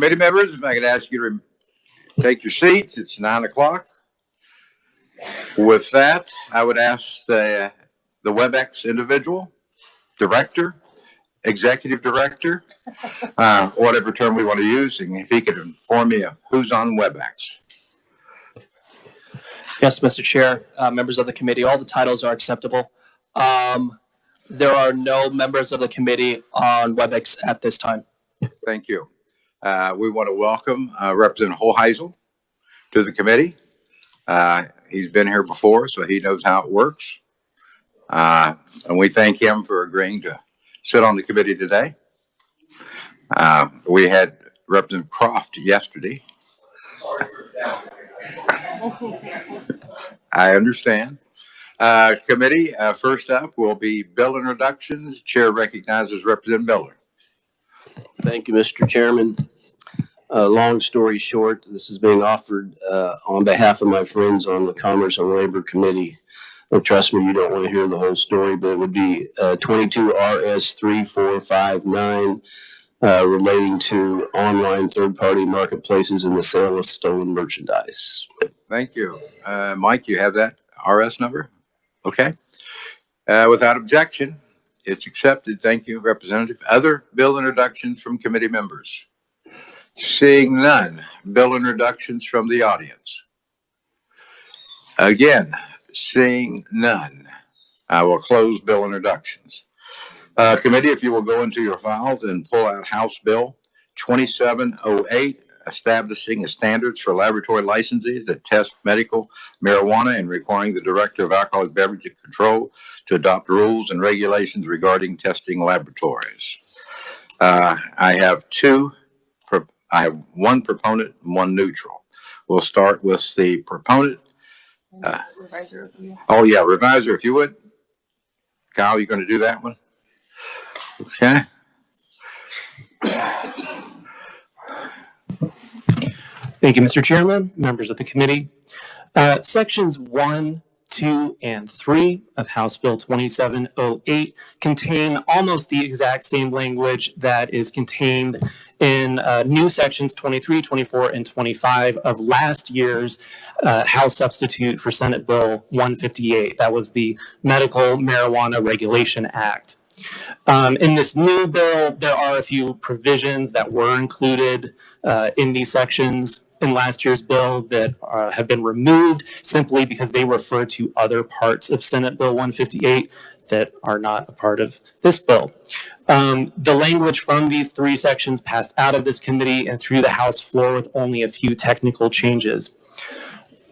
Committee members, if I could ask you to take your seats. It's 9 o'clock. With that, I would ask the WebEx individual, director, executive director, whatever term we want to use, and if he could inform me of who's on WebEx. Yes, Mr. Chair, members of the committee, all the titles are acceptable. There are no members of the committee on WebEx at this time. Thank you. We want to welcome Representative Hoheisel to the committee. He's been here before, so he knows how it works. And we thank him for agreeing to sit on the committee today. We had Representative Croft yesterday. I understand. Committee, first up will be bill introductions. Chair recognizes Representative Miller. Thank you, Mr. Chairman. Long story short, this is being offered on behalf of my friends on the Commerce and Labor Committee. And trust me, you don't want to hear the whole story, but it would be 22 RS 3459 relating to online third-party marketplaces in the sale of stolen merchandise. Thank you. Mike, you have that RS number? Okay. Without objection, it's accepted. Thank you, Representative. Other bill introductions from committee members? Seeing none. Bill introductions from the audience? Again, seeing none. I will close bill introductions. Committee, if you will go into your files and pull out House Bill 2708, establishing standards for laboratory licensees that test medical marijuana and requiring the Director of Alcoholic Beverage Control to adopt rules and regulations regarding testing laboratories. I have one proponent and one neutral. We'll start with the proponent. Reviser review. Oh yeah, reviser, if you would. Kyle, you're going to do that one? Okay. Thank you, Mr. Chairman, members of the committee. Sections 1, 2, and 3 of House Bill 2708 contain almost the exact same language that is contained in new sections 23, 24, and 25 of last year's House substitute for Senate Bill 158. That was the Medical Marijuana Regulation Act. In this new bill, there are a few provisions that were included in these sections in last year's bill that have been removed simply because they refer to other parts of Senate Bill 158 that are not a part of this bill. The language from these three sections passed out of this committee and through the House floor with only a few technical changes.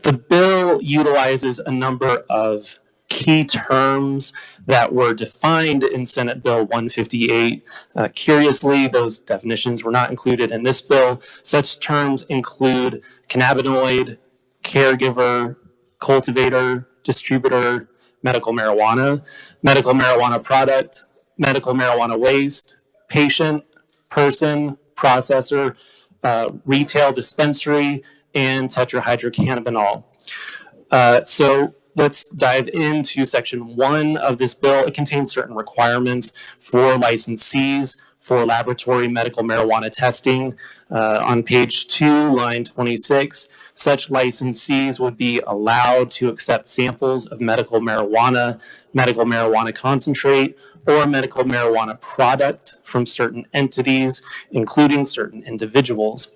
The bill utilizes a number of key terms that were defined in Senate Bill 158. Curiously, those definitions were not included in this bill. Such terms include cannabinoid, caregiver, cultivator, distributor, medical marijuana product, medical marijuana waste, patient, person, processor, retail dispensary, and tetrahydrocannabinol. So let's dive into section 1 of this bill. It contains certain requirements for licensees for laboratory medical marijuana testing. On page 2, line 26, such licensees would be allowed to accept samples of medical marijuana concentrate, or medical marijuana product from certain entities, including certain individuals.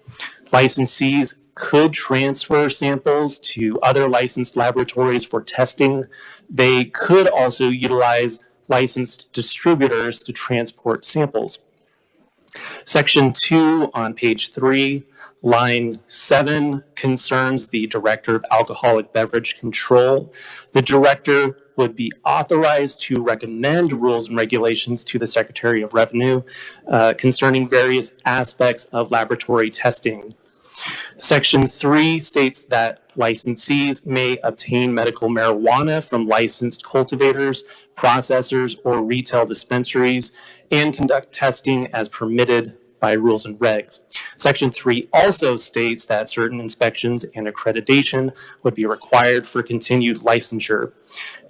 Licensees could transfer samples to other licensed laboratories for testing. They could also utilize licensed distributors to transport samples. Section 2 on page 3, line 7 concerns the Director of Alcoholic Beverage Control. The Director would be authorized to recommend rules and regulations to the Secretary of Revenue concerning various aspects of laboratory testing. Section 3 states that licensees may obtain medical marijuana from licensed cultivators, processors, or retail dispensaries and conduct testing as permitted by rules and regs. Section 3 also states that certain inspections and accreditation would be required for continued licensure.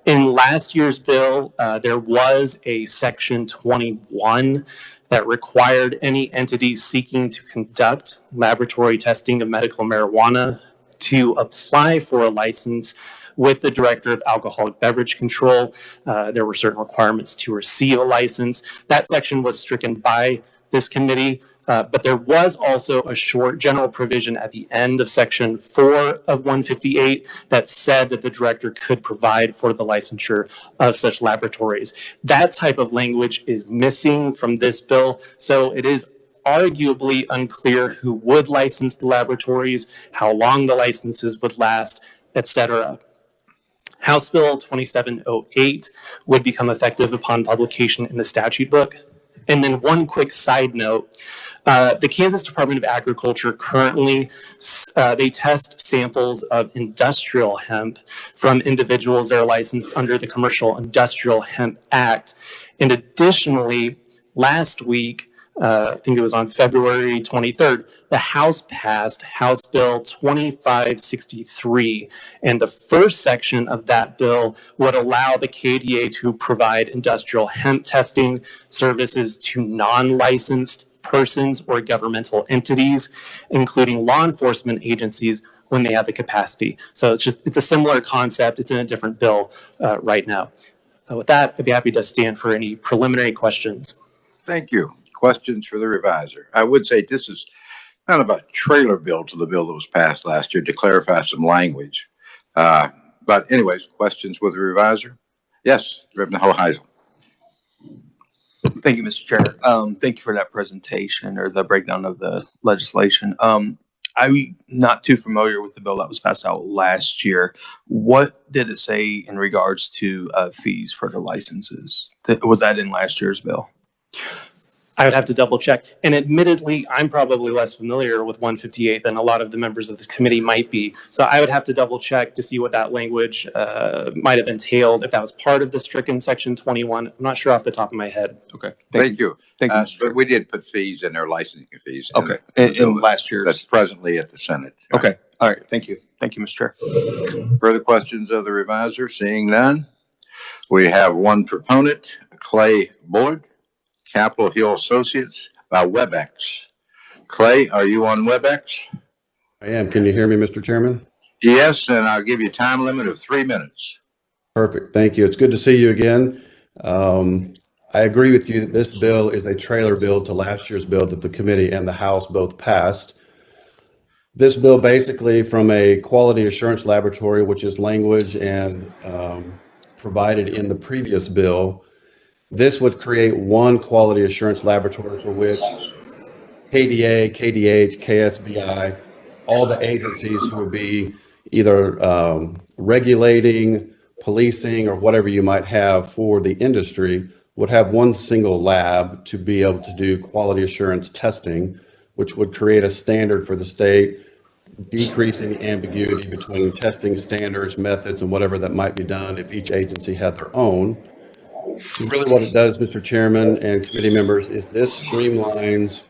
In last year's bill, there was a section 21 that required any entities seeking to conduct laboratory testing of medical marijuana to apply for a license with the Director of Alcoholic Beverage Control. There were certain requirements to receive a license. That section was stricken by this committee, but there was also a short general provision at the end of section 4 of 158 that said that the director could provide for the licensure of such laboratories. That type of language is missing from this bill, so it is arguably unclear who would license the laboratories, how long the licenses would last, etc. House Bill 2708 would become effective upon publication in the statute book. And then one quick side note, the Kansas Department of Agriculture currently, they test samples of industrial hemp from individuals that are licensed under the Commercial Industrial Hemp Act. And additionally, last week, I think it was on February 23rd, the House passed House Bill 2563. And the first section of that bill would allow the KDA to provide industrial hemp testing services to non-licensed persons or governmental entities, including law enforcement agencies when they have the capacity. So it's a similar concept. It's in a different bill right now. With that, I'd be happy to stand for any preliminary questions. Thank you. Questions for the reviser? I would say this is kind of a trailer bill to the bill that was passed last year to clarify some language. But anyways, questions with the reviser? Yes, Reverend Hoheisel. Thank you, Mr. Chair. Thank you for that presentation or the breakdown of the legislation. I'm not too familiar with the bill that was passed out last year. What did it say in regards to fees for the licenses? Was that in last year's bill? I would have to double check. And admittedly, I'm probably less familiar with 158 than a lot of the members of the committee might be. So I would have to double check to see what that language might have entailed, if that was part of the stricken section 21. I'm not sure off the top of my head. Okay. Thank you. Thank you. But we did put fees in there, licensing fees. Okay. In last year's. That's presently at the Senate. Okay. All right. Thank you. Thank you, Mr. Chair. Further questions of the reviser? Seeing none. We have one proponent, Clay Bullard, Capitol Hill Associates by WebEx. Clay, are you on WebEx? I am. Can you hear me, Mr. Chairman? Yes, and I'll give you a time limit of 3 minutes. Perfect. Thank you. It's good to see you again. I agree with you that this bill is a trailer bill to last year's bill that the committee and the House both passed. This bill basically, from a quality assurance laboratory, which is language and provided in the previous bill, this would create one quality assurance laboratory for which KDA, KDH, KSBI, all the agencies who would be either regulating, policing, or whatever you might have for the industry would have one single lab to be able to do quality assurance testing, which would create a standard for the state, decreasing ambiguity between testing standards, methods, and whatever that might be done if each agency had their own. So really what it does, Mr. Chairman and committee members, is this streamlines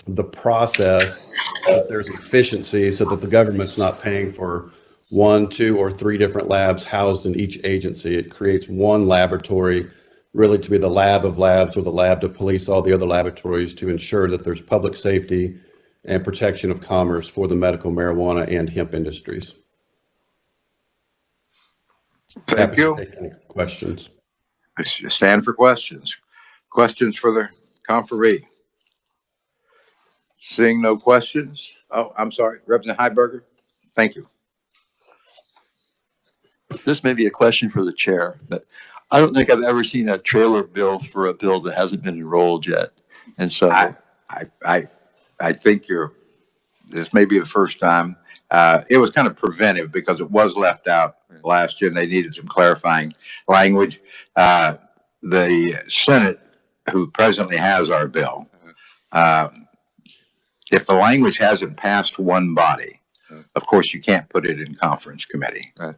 the process, that there's efficiency so that the government's not paying for 1, 2, or 3 different labs housed in each agency. It creates one laboratory really to be the lab of labs, or the lab to police all the other laboratories to ensure that there's public safety and protection of commerce for the medical marijuana and hemp industries. Thank you. Take any questions? Stand for questions. Questions for the conferee? Seeing no questions. Oh, I'm sorry, Representative Heiberger. Thank you. This may be a question for the chair, but I don't think I've ever seen a trailer bill for a bill that hasn't been enrolled yet. And so I think this may be the first time. It was kind of preventive because it was left out last year and they needed some clarifying language. The Senate, who presently has our bill, if the language hasn't passed one body, of course, you can't put it in conference committee. Right.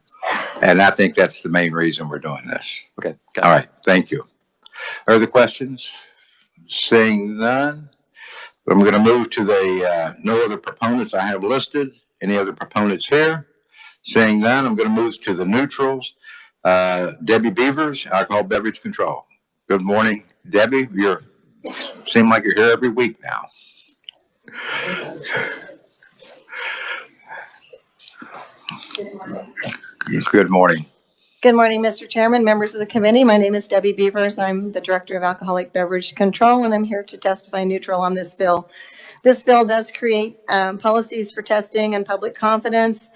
And I think that's the main reason we're doing this. okay, All right, thank you. Other questions? Seeing none, I'm going to move to the no other proponents I have listed. Any other proponents here? Seeing none, I'm going to move to the neutrals. Debbie Beavers, Alcohol Beverage Control. Good morning, Debbie. You seem like you're here every week now. Good morning. Good morning, Mr. Chairman, members of the committee. My name is Debbie Beavers. I'm the Director of Alcoholic Beverage Control, and I'm here to testify neutral on this bill. This bill does create policies for testing and public confidence,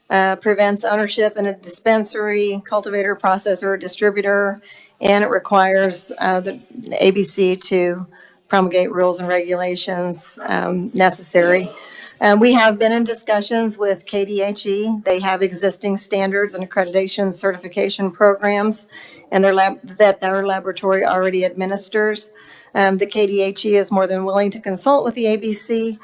prevents ownership in a dispensary, cultivator, processor, or distributor, and it requires the ABC to promulgate rules and regulations necessary. We have been in discussions with KDHE. They have existing standards and accreditation certification programs, and their laboratory already administers. The KDHE is more than willing to consult with the ABC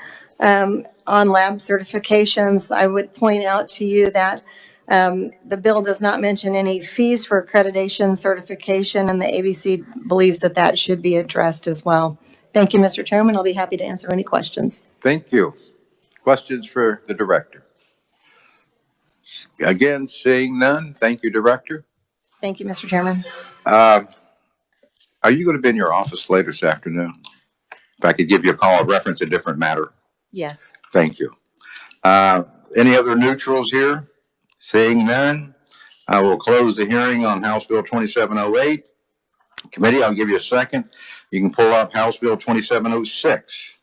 on lab certifications. I would point out to you that the bill does not mention any fees for accreditation certification, and the ABC believes that that should be addressed as well. Thank you, Mr. Chairman. I'll be happy to answer any questions. Thank you. Questions for the director? Again, seeing none. Thank you, Director. Thank you, Mr. Chairman. Are you going to be in your office later this afternoon? If I could give you a call, reference a different matter. Yes. Thank you. Any other neutrals here? Seeing none, I will close the hearing on House Bill 2708. Committee, I'll give you a second. You can pull up House Bill 2706.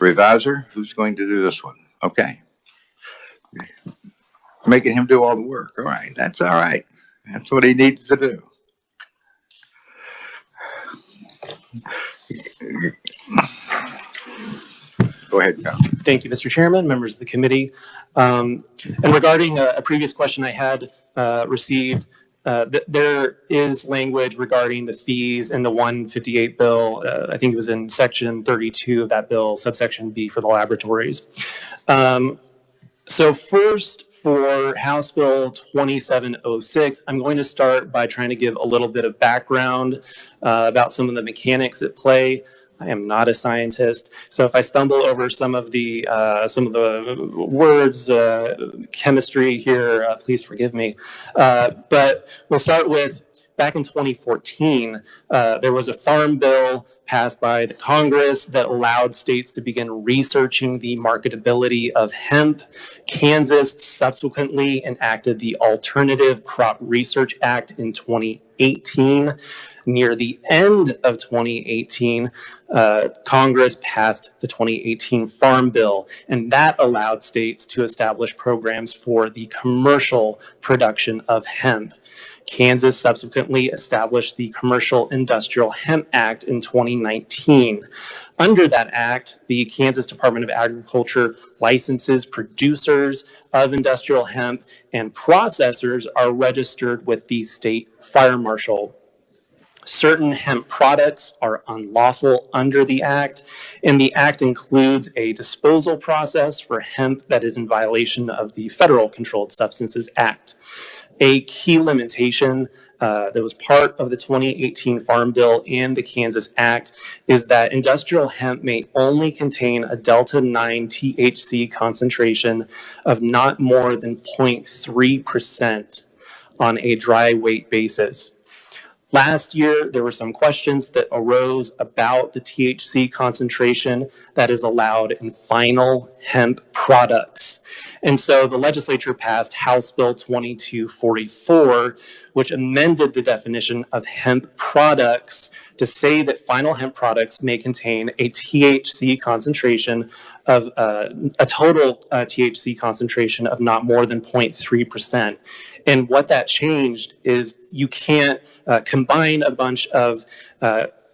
Revisor, who's going to do this one? Okay. Making him do all the work. All right. That's all right. That's what he needs to do. Go ahead, Kyle. Thank you, Mr. Chairman, members of the committee. And regarding a previous question I had received, there is language regarding the fees in the 158 bill. I think it was in section 32 of that bill, subsection B for the laboratories. So first, for House Bill 2706, I'm going to start by trying to give a little bit of background about some of the mechanics at play. I am not a scientist, so if I stumble over some of the words, chemistry here, please forgive me. But we'll start with back in 2014, there was a farm bill passed by the Congress that allowed states to begin researching the marketability of hemp. Kansas subsequently enacted the Alternative Crop Research Act in 2018. Near the end of 2018, Congress passed the 2018 Farm Bill, and that allowed states to establish programs for the commercial production of hemp. Kansas subsequently established the Commercial Industrial Hemp Act in 2019. Under that act, the Kansas Department of Agriculture licenses producers of industrial hemp, and processors are registered with the state fire marshal. Certain hemp products are unlawful under the act, and the act includes a disposal process for hemp that is in violation of the Federal Controlled Substances Act. A key limitation that was part of the 2018 Farm Bill and the Kansas Act is that industrial hemp may only contain a Delta-9 THC concentration of not more than 0.3% on a dry weight basis. Last year, there were some questions that arose about the THC concentration that is allowed in final hemp products. And so the legislature passed House Bill 2244, which amended the definition of hemp products to say that final hemp products may contain a THC concentration of a total THC concentration of not more than 0.3%. And what that changed is you can't combine a bunch of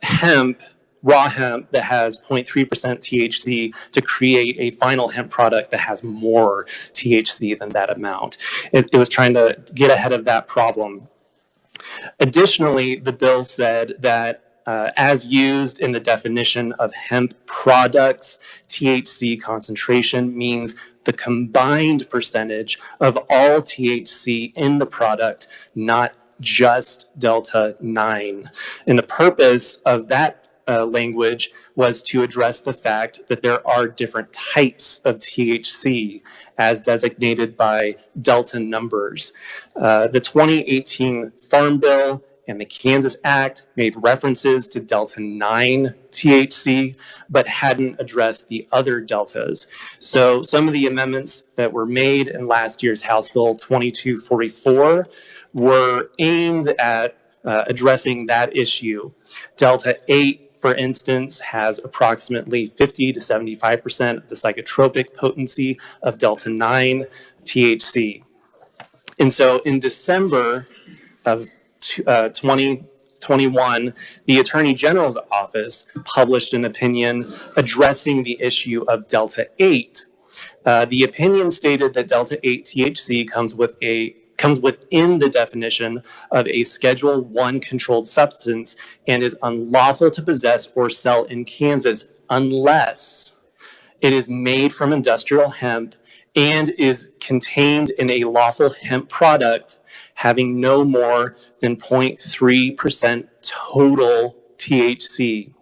hemp, raw hemp that has 0.3% THC to create a final hemp product that has more THC than that amount. It was trying to get ahead of that problem. Additionally, the bill said that as used in the definition of hemp products, THC concentration means the combined percentage of all THC in the product, not just Delta-9. And the purpose of that language was to address the fact that there are different types of THC as designated by Delta numbers. The 2018 Farm Bill and the Kansas Act made references to Delta 9 THC, but hadn't addressed the other deltas. So some of the amendments that were made in last year's House Bill 2244 were aimed at addressing that issue. Delta 8, for instance, has approximately 50 to 75% of the psychotropic potency of Delta 9 THC. And so in December of 2021, the Attorney General's office published an opinion addressing the issue of Delta 8. The opinion stated that Delta 8 THC comes within the definition of a Schedule I controlled substance and is unlawful to possess or sell in Kansas unless it is made from industrial hemp and is contained in a lawful hemp product having no more than 0.3% total THC.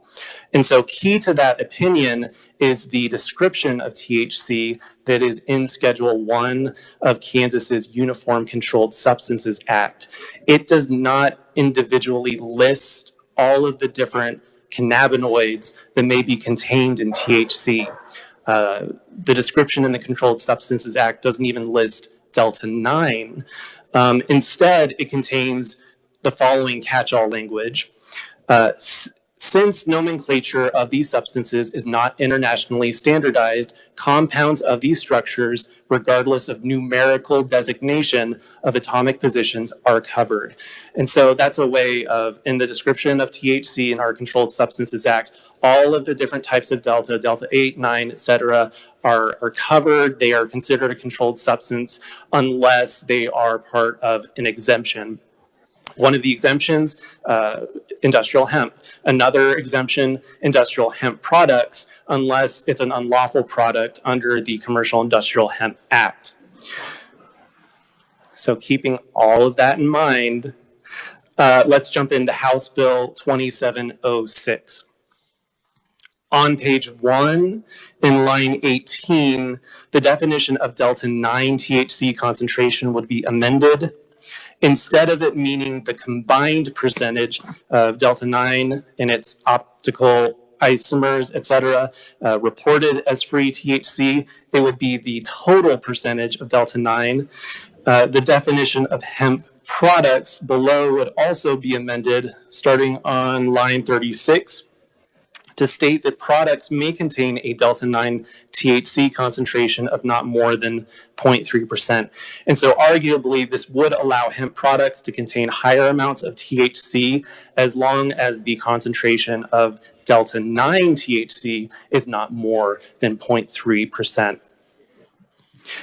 And so key to that opinion is the description of THC that is in Schedule I of Kansas's Uniform Controlled Substances Act. It does not individually list all of the different cannabinoids that may be contained in THC. The description in the Controlled Substances Act doesn't even list Delta 9. Instead, it contains the following catch-all language. Since nomenclature of these substances is not internationally standardized, compounds of these structures, regardless of numerical designation of atomic positions, are covered. And so that's a way of, in the description of THC in our Controlled Substances Act, all of the different types of Delta 8, 9, et cetera, are covered. They are considered a controlled substance unless they are part of an exemption. One of the exemptions, industrial hemp. Another exemption, industrial hemp products, unless it's an unlawful product under the Commercial Industrial Hemp Act. So keeping all of that in mind, let's jump into House Bill 2706. On page 1, in line 18, the definition of Delta 9 THC concentration would be amended. Instead of it meaning the combined percentage of Delta 9 and its optical isomers, et cetera, reported as free THC, it would be the total percentage of Delta 9. The definition of hemp products below would also be amended, starting on line 36, to state that products may contain a Delta 9 THC concentration of not more than 0.3%. And so arguably, this would allow hemp products to contain higher amounts of THC as long as the concentration of Delta 9 THC is not more than 0.3%.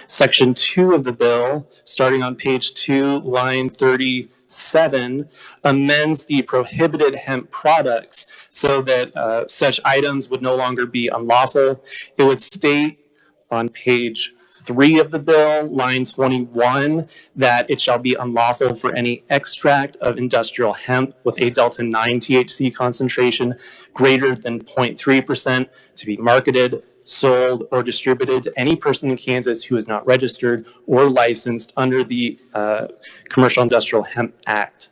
Section 2 of the bill, starting on page 2, line 37, amends the prohibited hemp products so that such items would no longer be unlawful. It would state on page 3 of the bill, line 21, that it shall be unlawful for any extract of industrial hemp with a Delta 9 THC concentration greater than 0.3% to be marketed, sold, or distributed to any person in Kansas who is not registered or licensed under the Commercial Industrial Hemp Act.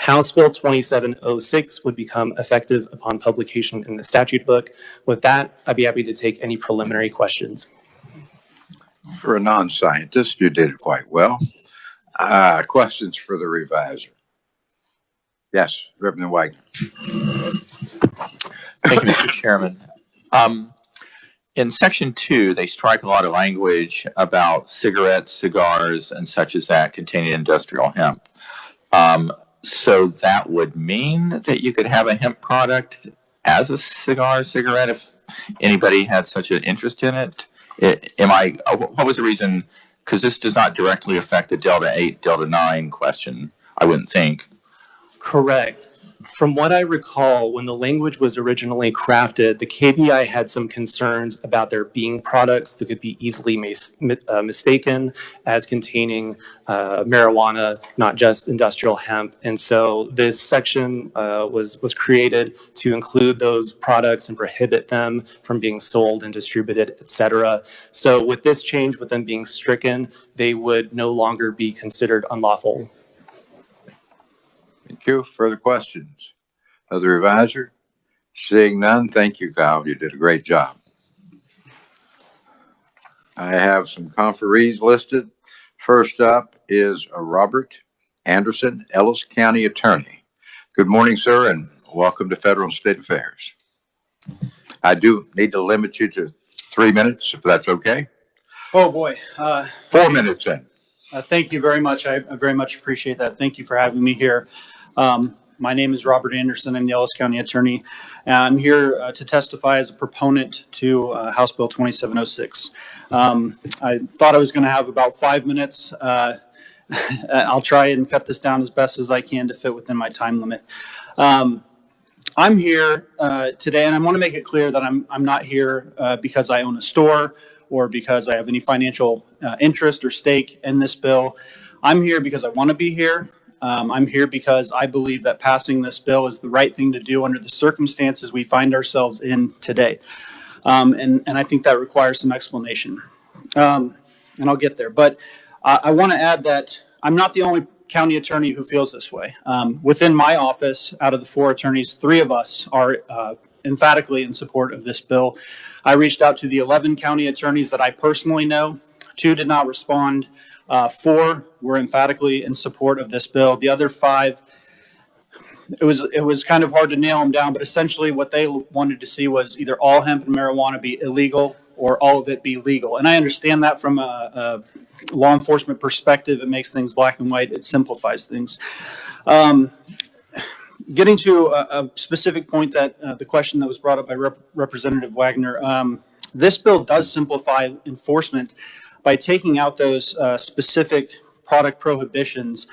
House Bill 2706 would become effective upon publication in the statute book. With that, I'd be happy to take any preliminary questions. For a non-scientist, you did quite well. Questions for the reviser? Yes, Reverend Wagner. Thank you, Mr. Chairman. In section 2, they strike a lot of language about cigarettes, cigars, and such as that containing industrial hemp. So that would mean that you could have a hemp product as a cigarette if anybody had such an interest in it. What was the reason? Because this does not directly affect the Delta 8, Delta 9 question, I wouldn't think. Correct. From what I recall, when the language was originally crafted, the KBI had some concerns about there being products that could be easily mistaken as containing marijuana, not just industrial hemp. And so this section was created to include those products and prohibit them from being sold and distributed, et cetera. So with this change, with them being stricken, they would no longer be considered unlawful. Thank you. Further questions of the revisor? Seeing none, thank you, Kyle. You did a great job. I have some conferees listed. First up is Robert Anderson, Ellis County Attorney. Good morning, sir, and welcome to Federal and State Affairs. I do need to limit you to 3 minutes, if that's okay. Oh, boy. 4 minutes then. Thank you very much. I very much appreciate that. Thank you for having me here. My name is Robert Anderson. I'm the Ellis County Attorney. I'm here to testify as a proponent to House Bill 2706. I thought I was going to have about 5 minutes. I'll try and cut this down as best as I can to fit within my time limit. I'm here today, and I want to make it clear that I'm not here because I own a store or because I have any financial interest or stake in this bill. I'm here because I want to be here. I'm here because I believe that passing this bill is the right thing to do under the circumstances we find ourselves in today. And I think that requires some explanation. And I'll get there. But I want to add that I'm not the only county attorney who feels this way. Within my office, out of the 4 attorneys, 3 of us are emphatically in support of this bill. I reached out to the 11 county attorneys that I personally know. 2 did not respond. 4 were emphatically in support of this bill. The other 5, it was kind of hard to nail them down, but essentially what they wanted to see was either all hemp and marijuana be illegal or all of it be legal. And I understand that from a law enforcement perspective. It makes things black and white. It simplifies things. Getting to a specific point that the question that was brought up by Representative Wagner, this bill does simplify enforcement by taking out those specific product prohibitions.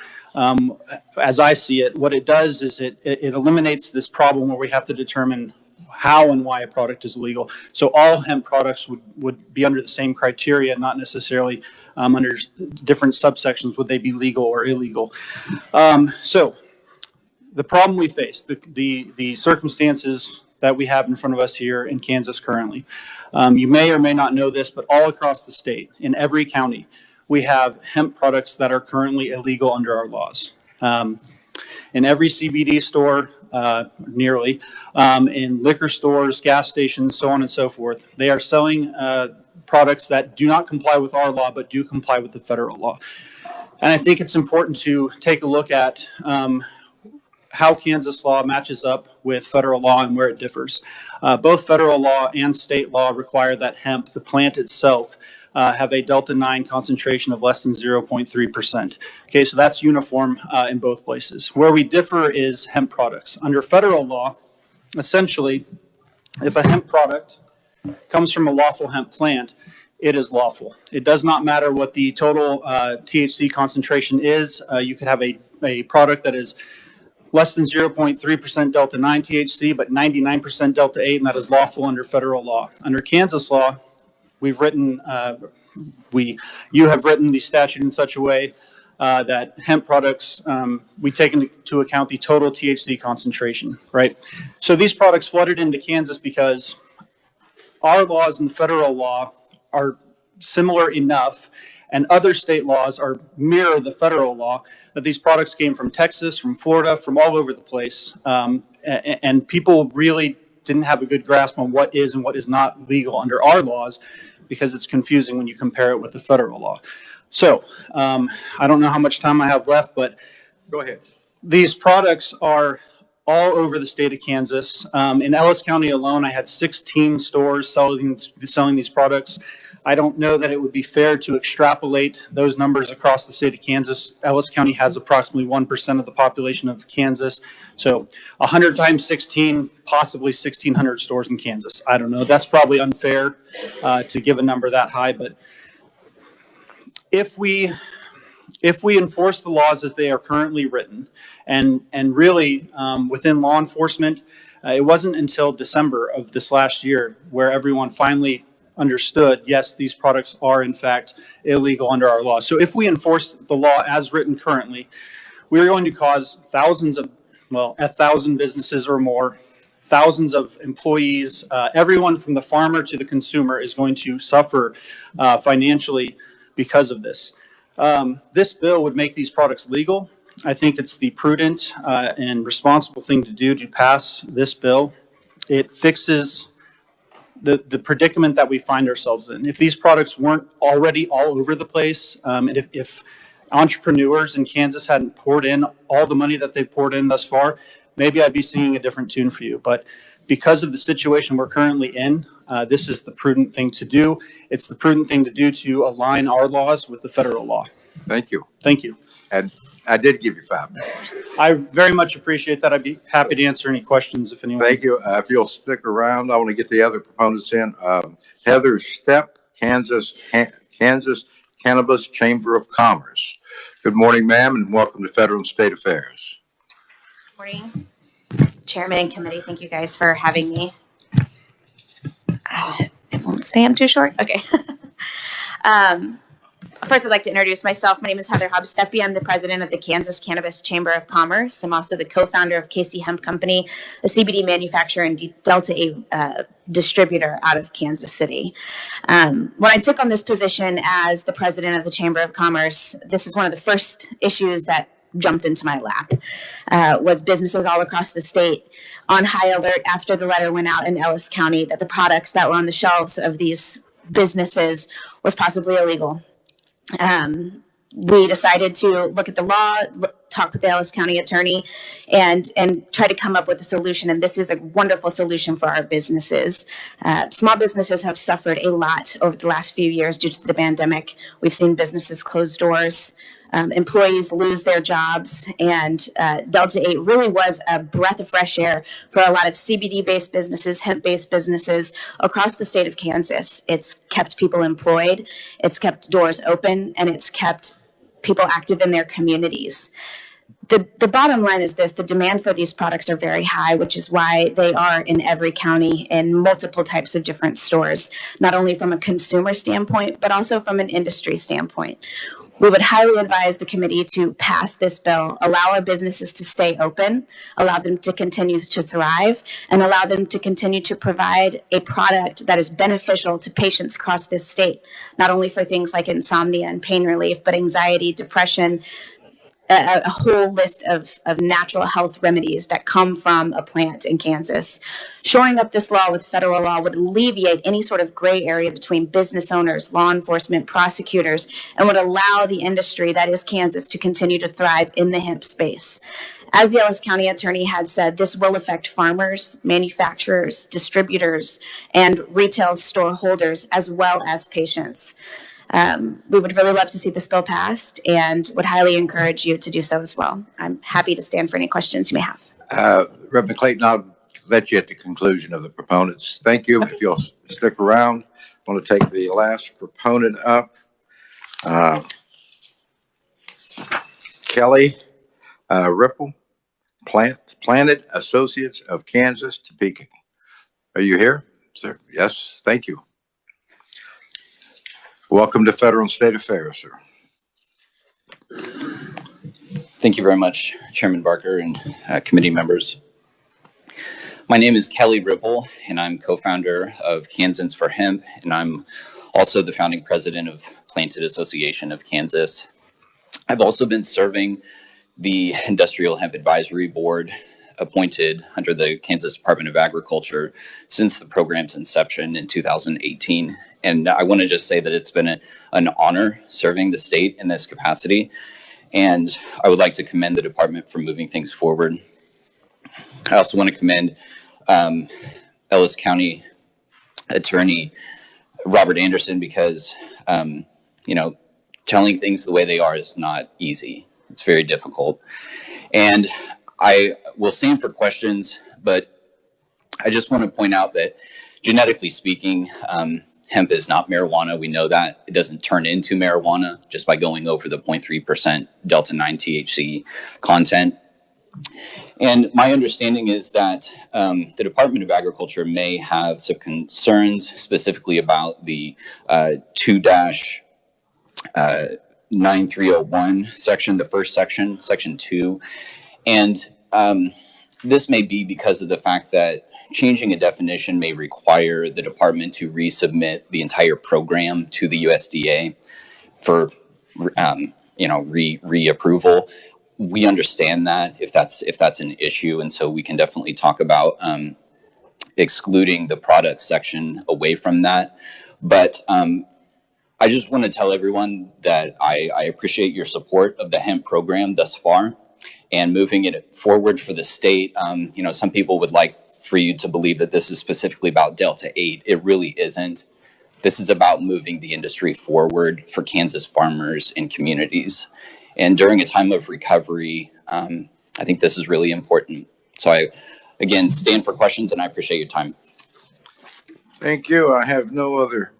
As I see it, what it does is it eliminates this problem where we have to determine how and why a product is illegal. So all hemp products would be under the same criteria, not necessarily under different subsections. Would they be legal or illegal? So the problem we face, the circumstances that we have in front of us here in Kansas currently. You may or may not know this, but all across the state, in every county, we have hemp products that are currently illegal under our laws. In every CBD store, nearly, in liquor stores, gas stations, so on and so forth, they are selling products that do not comply with our law, but do comply with the federal law. And I think it's important to take a look at how Kansas law matches up with federal law and where it differs. Both federal law and state law require that hemp, the plant itself, have a Delta-9 concentration of less than 0.3%. Okay, so that's uniform in both places. Where we differ is hemp products. Under federal law, essentially, if a hemp product comes from a lawful hemp plant, it is lawful. It does not matter what the total THC concentration is. You could have a product that is less than 0.3% Delta-9 THC, but 99% Delta-8, and that is lawful under federal law. Under Kansas law, we've written, you have written the statute in such a way that hemp products, we take into account the total THC concentration, right? So these products flooded into Kansas because our laws and the federal law are similar enough, and other state laws mirror the federal law, that these products came from Texas, from Florida, from all over the place. And people really didn't have a good grasp on what is and what is not legal under our laws, because it's confusing when you compare it with the federal law. So I don't know how much time I have left, but Go ahead. these products are all over the state of Kansas. In Ellis County alone, I had 16 stores selling these products. I don't know that it would be fair to extrapolate those numbers across the state of Kansas. Ellis County has approximately 1% of the population of Kansas. So 100 times 16, possibly 1,600 stores in Kansas. I don't know. That's probably unfair to give a number that high. But if we if we enforce the laws as they are currently written, and really within law enforcement, it wasn't until December of this last year where everyone finally understood, yes, these products are in fact illegal under our law. So if we enforce the law as written currently, we are going to cause thousands of, well, 1,000 businesses or more, thousands of employees, everyone from the farmer to the consumer is going to suffer financially because of this. This bill would make these products legal. I think it's the prudent and responsible thing to do to pass this bill. It fixes the predicament that we find ourselves in. If these products weren't already all over the place, and if entrepreneurs in Kansas hadn't poured in all the money that they've poured in thus far, maybe I'd be singing a different tune for you. But because of the situation we're currently in, this is the prudent thing to do. It's the prudent thing to do to align our laws with the federal law. Thank you. Thank you. And I did give you 5 minutes. I very much appreciate that. I'd be happy to answer any questions if anyone. Thank you. If you'll stick around, I want to get the other proponents in. Heather Stepp, Kansas Cannabis Chamber of Commerce. Good morning, ma'am, and welcome to Federal and State Affairs. Morning, Chairman and Committee. Thank you guys for having me. It won't stay. I'm too short. Okay. First, I'd like to introduce myself. My name is Heather Hobbs-Steppe. I'm the president of the Kansas Cannabis Chamber of Commerce. I'm also the co-founder of Hemp Company, a CBD manufacturer and Delta 8 distributor out of Kansas City. When I took on this position as the president of the Chamber of Commerce, this is one of the first issues that jumped into my lap, was businesses all across the state on high alert after the letter went out in Ellis County that the products that were on the shelves of these businesses was possibly illegal. We decided to look at the law, talk with the Ellis County attorney, and try to come up with a solution. And this is a wonderful solution for our businesses. Small businesses have suffered a lot over the last few years due to the pandemic. We've seen businesses close doors, employees lose their jobs, and Delta 8 really was a breath of fresh air for a lot of CBD-based businesses, hemp-based businesses across the state of Kansas. It's kept people employed, it's kept doors open, and it's kept people active in their communities. The bottom line is this: the demand for these products are very high, which is why they are in every county in multiple types of different stores, not only from a consumer standpoint, but also from an industry standpoint. We would highly advise the committee to pass this bill, allow our businesses to stay open, allow them to continue to thrive, and allow them to continue to provide a product that is beneficial to patients across this state, not only for things like insomnia and pain relief, but anxiety, depression, a whole list of natural health remedies that come from a plant in Kansas. Shoring up this law with federal law would alleviate any sort of gray area between business owners, law enforcement, prosecutors, and would allow the industry that is Kansas to continue to thrive in the hemp space. As the Ellis County attorney had said, this will affect farmers, manufacturers, distributors, and retail store holders, as well as patients. We would really love to see this bill passed and would highly encourage you to do so as well. I'm happy to stand for any questions you may have. Reverend Clayton, I'll let you at the conclusion of the proponents. Thank you. If you'll stick around, I want to take the last proponent up. Kelly Ripple, Planet Associates of Kansas, Topeka. Are you here, sir? Yes, thank you. Welcome to Federal and State Affairs, sir. Thank you very much, Chairman Barker and committee members. My name is Kelly Ripple, and I'm co-founder of Kansans for Hemp, and I'm also the founding president of Planted Association of Kansas. I've also been serving the Industrial Hemp Advisory Board, appointed under the Kansas Department of Agriculture since the program's inception in 2018. And I want to just say that it's been an honor serving the state in this capacity. And I would like to commend the department for moving things forward. I also want to commend Ellis County Attorney Robert Anderson because, telling things the way they are is not easy. It's very difficult. And I will stand for questions, but I just want to point out that genetically speaking, Hemp is not marijuana. We know that. It doesn't turn into marijuana just by going over the 0.3% Delta 9 THC content. And my understanding is that the Department of Agriculture may have some concerns specifically about the 2-9301 section, the first section, section 2. And this may be because of the fact that changing a definition may require the department to resubmit the entire program to the USDA for reapproval. We understand that if that's an issue, and so we can definitely talk about excluding the product section away from that. But I just want to tell everyone that I appreciate your support of the hemp program thus far and moving it forward for the state. Some people would like for you to believe that this is specifically about Delta 8. It really isn't. This is about moving the industry forward for Kansas farmers and communities. And during a time of recovery, I think this is really important. So I, again, stand for questions, and I appreciate your time. Thank you. I have no other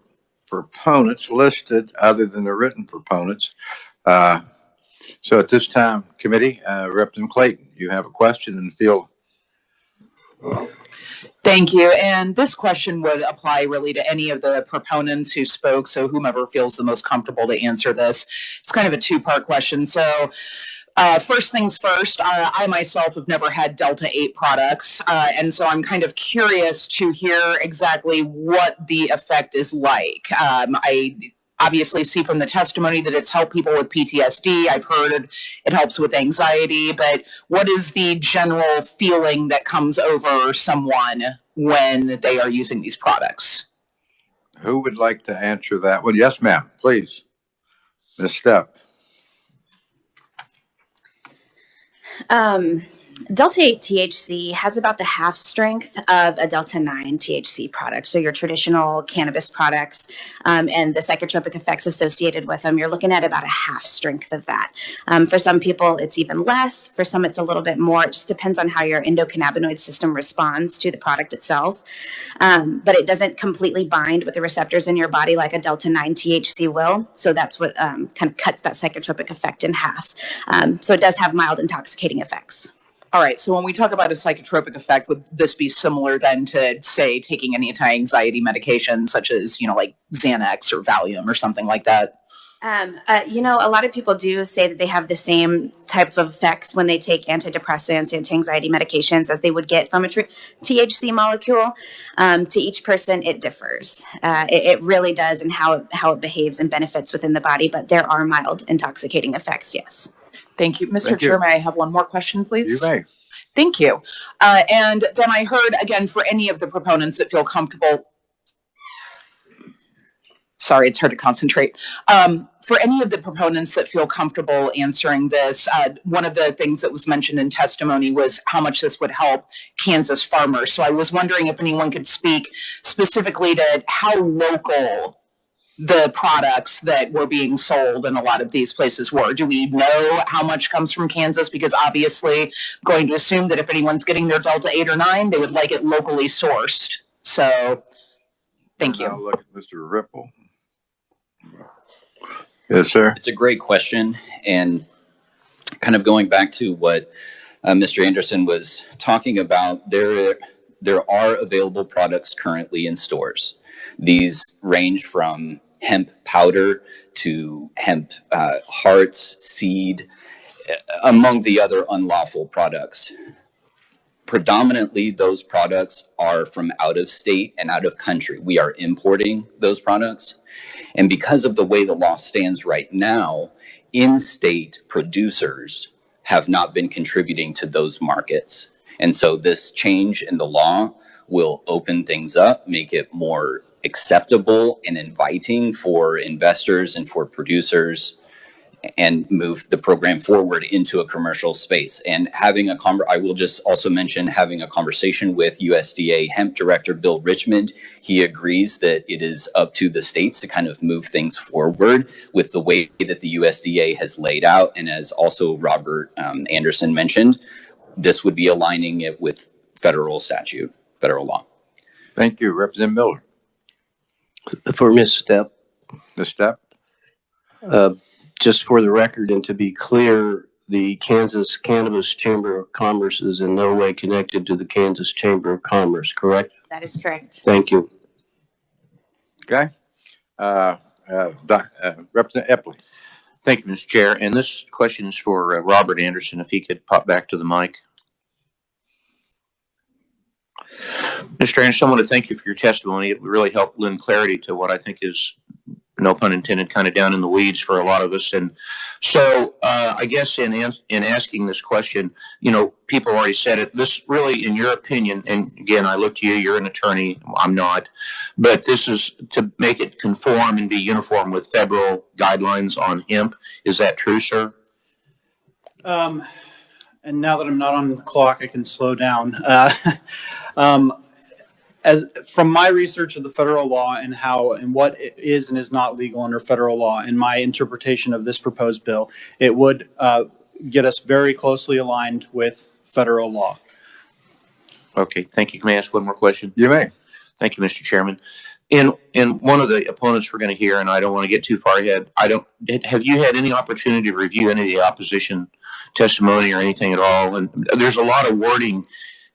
proponents listed other than the written proponents. So at this time, committee, Representative Clayton, you have a question and feel. Thank you. And this question would apply really to any of the proponents who spoke. So whomever feels the most comfortable to answer this. It's kind of a two-part question. So first things first, I myself have never had Delta 8 products. And so I'm kind of curious to hear exactly what the effect is like. I obviously see from the testimony that it's helped people with PTSD. I've heard it helps with anxiety, but what is the general feeling that comes over someone when they are using these products? Who would like to answer that one? Yes, ma'am, please. Ms. Stepp. Delta 8 THC has about the half strength of a Delta 9 THC product. So your traditional cannabis products and the psychotropic effects associated with them, you're looking at about a half strength of that. For some people, it's even less. For some, it's a little bit more. It just depends on how your endocannabinoid system responds to the product itself. But it doesn't completely bind with the receptors in your body like a Delta 9 THC will. So that's what kind of cuts that psychotropic effect in half. So it does have mild intoxicating effects. All right. So when we talk about a psychotropic effect, would this be similar then to, say, taking any anti-anxiety medication such as, like Xanax or Valium or something like that? A lot of people do say that they have the same type of effects when they take antidepressants, anti-anxiety medications as they would get from a THC molecule. To each person, it differs. It really does, and how it behaves and benefits within the body. But there are mild intoxicating effects, yes. Thank you. Mr. Chair, may I have one more question, please? You may. Thank you. And then I heard, again, for any of the proponents that feel comfortable. Sorry, it's hard to concentrate. For any of the proponents that feel comfortable answering this, one of the things that was mentioned in testimony was how much this would help Kansas farmers. So I was wondering if anyone could speak specifically to how local the products that were being sold in a lot of these places were. Do we know how much comes from Kansas? Because obviously I'm going to assume that if anyone's getting their Delta 8 or 9, they would like it locally sourced. So thank you. I'll look at Mr. Ripple. Yes, sir. It's a great question. And kind of going back to what Mr. Anderson was talking about, there are available products currently in stores. These range from hemp powder to hemp hearts, seed, among the other unlawful products. Predominantly, those products are from out of state and out of country. We are importing those products. And because of the way the law stands right now, in-state producers have not been contributing to those markets. And so this change in the law will open things up, make it more acceptable and inviting for investors and for producers, and move the program forward into a commercial space. And I will just also mention having a conversation with USDA Hemp Director Bill Richmond. He agrees that it is up to the states to kind of move things forward with the way that the USDA has laid out. And as also Robert Anderson mentioned, this would be aligning it with federal statute, federal law. Thank you, Representative Miller. For Ms. Stepp, Ms. Stepp? just for the record and to be clear, the Kansas Cannabis Chamber of Commerce is in no way connected to the Kansas Chamber of Commerce, correct? That is correct. Thank you. Okay. Representative Epley. Thank you, Mr. Chair. And this question is for Robert Anderson, if he could pop back to the mic. Mr. Anderson, I want to thank you for your testimony. It really helped lend clarity to what I think is, no pun intended, kind of down in the weeds for a lot of us. And so I guess in asking this question, you know, people already said it. This really, in your opinion, and again, I look to you, you're an attorney, I'm not, but this is to make it conform and be uniform with federal guidelines on hemp. Is that true, sir? And now that I'm not on the clock, I can slow down. As from my research of the federal law and how and what is and is not legal under federal law, and my interpretation of this proposed bill, it would get us very closely aligned with federal law. Okay, thank you. Can I ask one more question? You may. Thank you, Mr. Chairman. In one of the opponents we're going to hear, and I don't want to get too far ahead, have you had any opportunity to review any of the opposition testimony or anything at all? And there's a lot of wording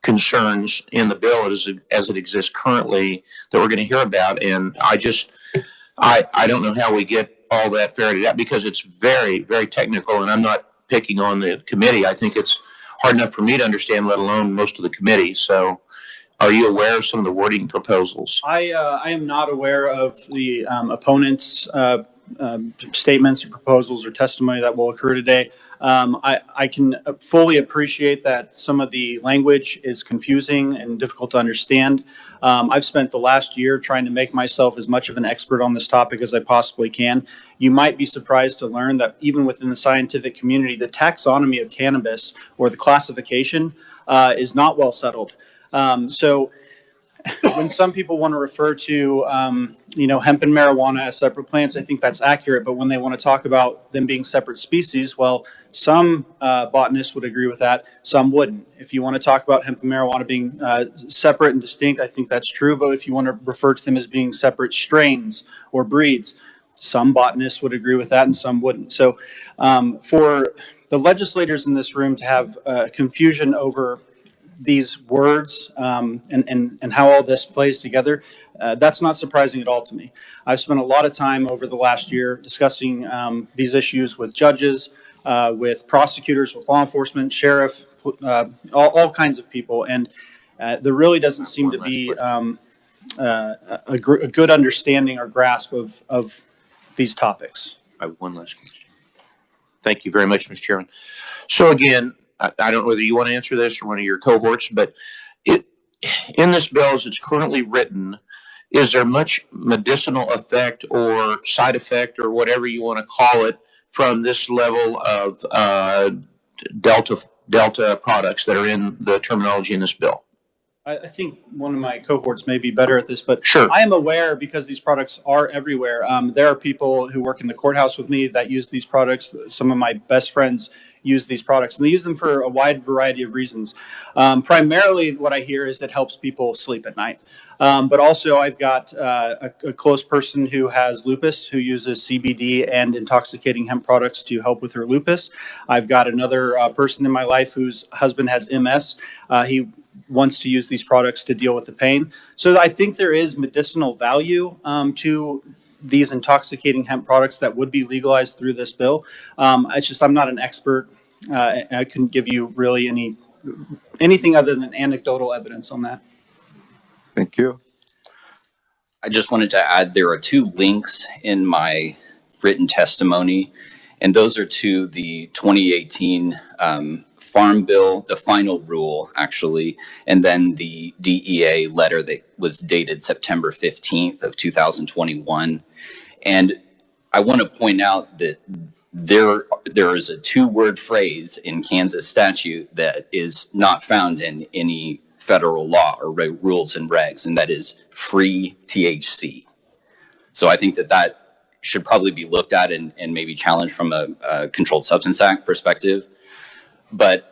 concerns in the bill as it exists currently that we're going to hear about. And I don't know how we get all that ferreted out because it's very, very technical, and I'm not picking on the committee. I think it's hard enough for me to understand, let alone most of the committee. So are you aware of some of the wording proposals? I am not aware of the opponents' statements or proposals or testimony that will occur today. I can fully appreciate that some of the language is confusing and difficult to understand. I've spent the last year trying to make myself as much of an expert on this topic as I possibly can. You might be surprised to learn that even within the scientific community, the taxonomy of cannabis or the classification is not well settled. So when some people want to refer to, hemp and marijuana as separate plants, I think that's accurate. But when they want to talk about them being separate species, well, some botanists would agree with that. Some wouldn't. If you want to talk about hemp and marijuana being separate and distinct, I think that's true. But if you want to refer to them as being separate strains or breeds, some botanists would agree with that and some wouldn't. So for the legislators in this room to have confusion over these words and how all this plays together, that's not surprising at all to me. I've spent a lot of time over the last year discussing these issues with judges, with prosecutors, with law enforcement, sheriff, all kinds of people, and there really doesn't seem to be a good understanding or grasp of these topics. I have one last question. Thank you very much, Mr. Chairman. So again, I don't know whether you want to answer this or one of your cohorts, but in this bill as it's currently written, is there much medicinal effect or side effect or whatever you want to call it from this level of Delta products that are in the terminology in this bill? I think one of my cohorts may be better at this, but sure. I am aware because these products are everywhere. There are people who work in the courthouse with me that use these products. Some of my best friends use these products, and they use them for a wide variety of reasons. Primarily, what I hear is it helps people sleep at night. But also, I've got a close person who has lupus who uses CBD and intoxicating hemp products to help with her lupus. I've got another person in my life whose husband has MS. He wants to use these products to deal with the pain. So I think there is medicinal value to these intoxicating hemp products that would be legalized through this bill. It's just I'm not an expert. I couldn't give you really anything other than anecdotal evidence on that. Thank you. I just wanted to add there are two links in my written testimony, and those are to the 2018 Farm Bill, the final rule, actually, and then the DEA letter that was dated September 15th of 2021. And I want to point out that there is a two-word phrase in Kansas statute that is not found in any federal law or rules and regs, and that is free THC. So I think that should probably be looked at and maybe challenged from a Controlled Substance Act perspective. But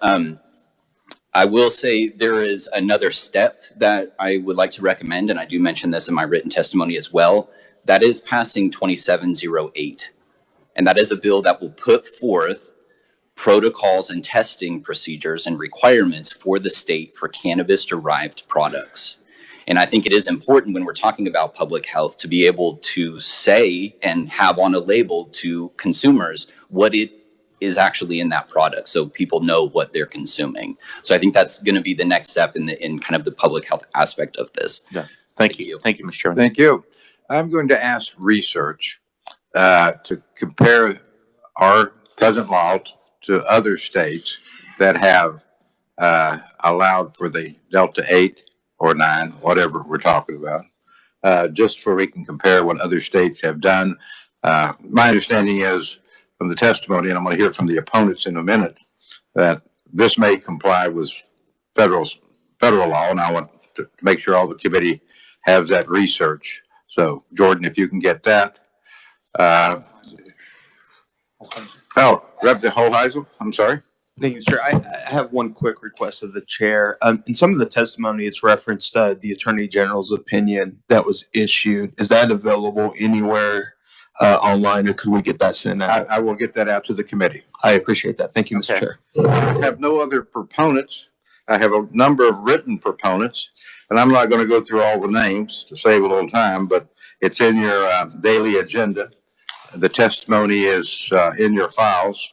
I will say there is another step that I would like to recommend, and I do mention this in my written testimony as well. that is passing 2708. And that is a bill that will put forth protocols and testing procedures and requirements for the state for cannabis-derived products. And I think it is important when we're talking about public health to be able to say and have on a label to consumers what it is actually in that product, so people know what they're consuming. So I think that's going to be the next step in kind of the public health aspect of this. Yeah. Thank you. Thank you, Mr. Chairman. Thank you. I'm going to ask research to compare our present law to other states that have allowed for the Delta 8 or 9, whatever we're talking about, just so we can compare what other states have done. My understanding is from the testimony, and I'm going to hear from the opponents in a minute, that this may comply with federal law, and I want to make sure all the committee has that research. So, Jordan, if you can get that. Rep. Hoheisel, I'm sorry. Thank you, sir. I have one quick request of the chair. In some of the testimony, it's referenced the Attorney General's opinion that was issued. Is that available anywhere online, or could we get that sent out? I will get that out to the committee. I appreciate that. Thank you, Mr. Chair. I have no other proponents. I have a number of written proponents, and I'm not going to go through all the names to save a little time, but it's in your daily agenda. The testimony is in your files.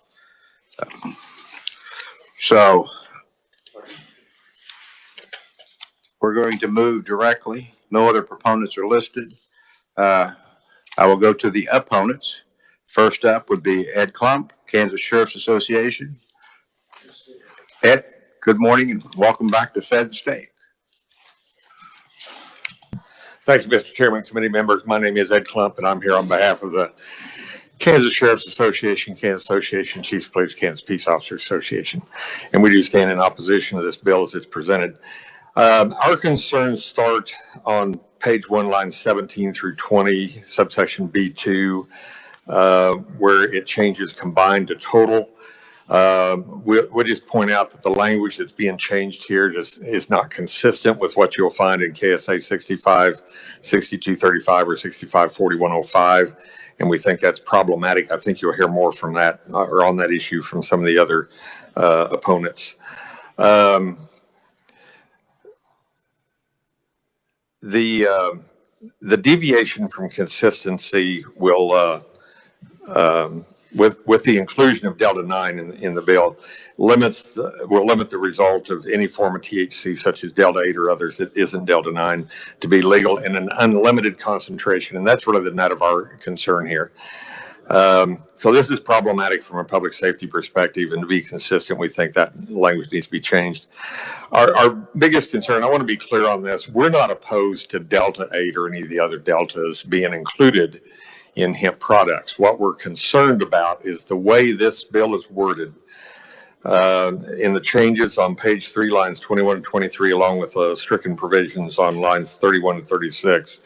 So we're going to move directly. No other proponents are listed. I will go to the opponents. First up would be Ed Klump, Kansas Sheriff's Association. Ed, good morning and welcome back to Fed State. Thank you, Mr. Chairman, committee members. My name is Ed Klump, and I'm here on behalf of the Kansas Sheriff's Association, Kansas Association of Chiefs of Police, Kansas Peace Officers Association. And we do stand in opposition to this bill as it's presented. Our concerns start on page 1, lines 17 through 20, subsection B2, where it changes combined to total. We'll just point out that the language that's being changed here just is not consistent with what you'll find in KSA 65, 6235, or 654105. And we think that's problematic. I think you'll hear more from that or on that issue from some of the other opponents. The deviation from consistency will, with the inclusion of Delta 9 in the bill, will limit the result of any form of THC such as Delta 8 or others that isn't Delta 9 to be legal in an unlimited concentration. And that's really the nut of our concern here. So this is problematic from a public safety perspective, and to be consistent, we think that language needs to be changed. Our biggest concern, I want to be clear on this, we're not opposed to Delta 8 or any of the other deltas being included in hemp products. What we're concerned about is the way this bill is worded in the changes on page 3, lines 21 and 23, along with stricken provisions on lines 31 and 36,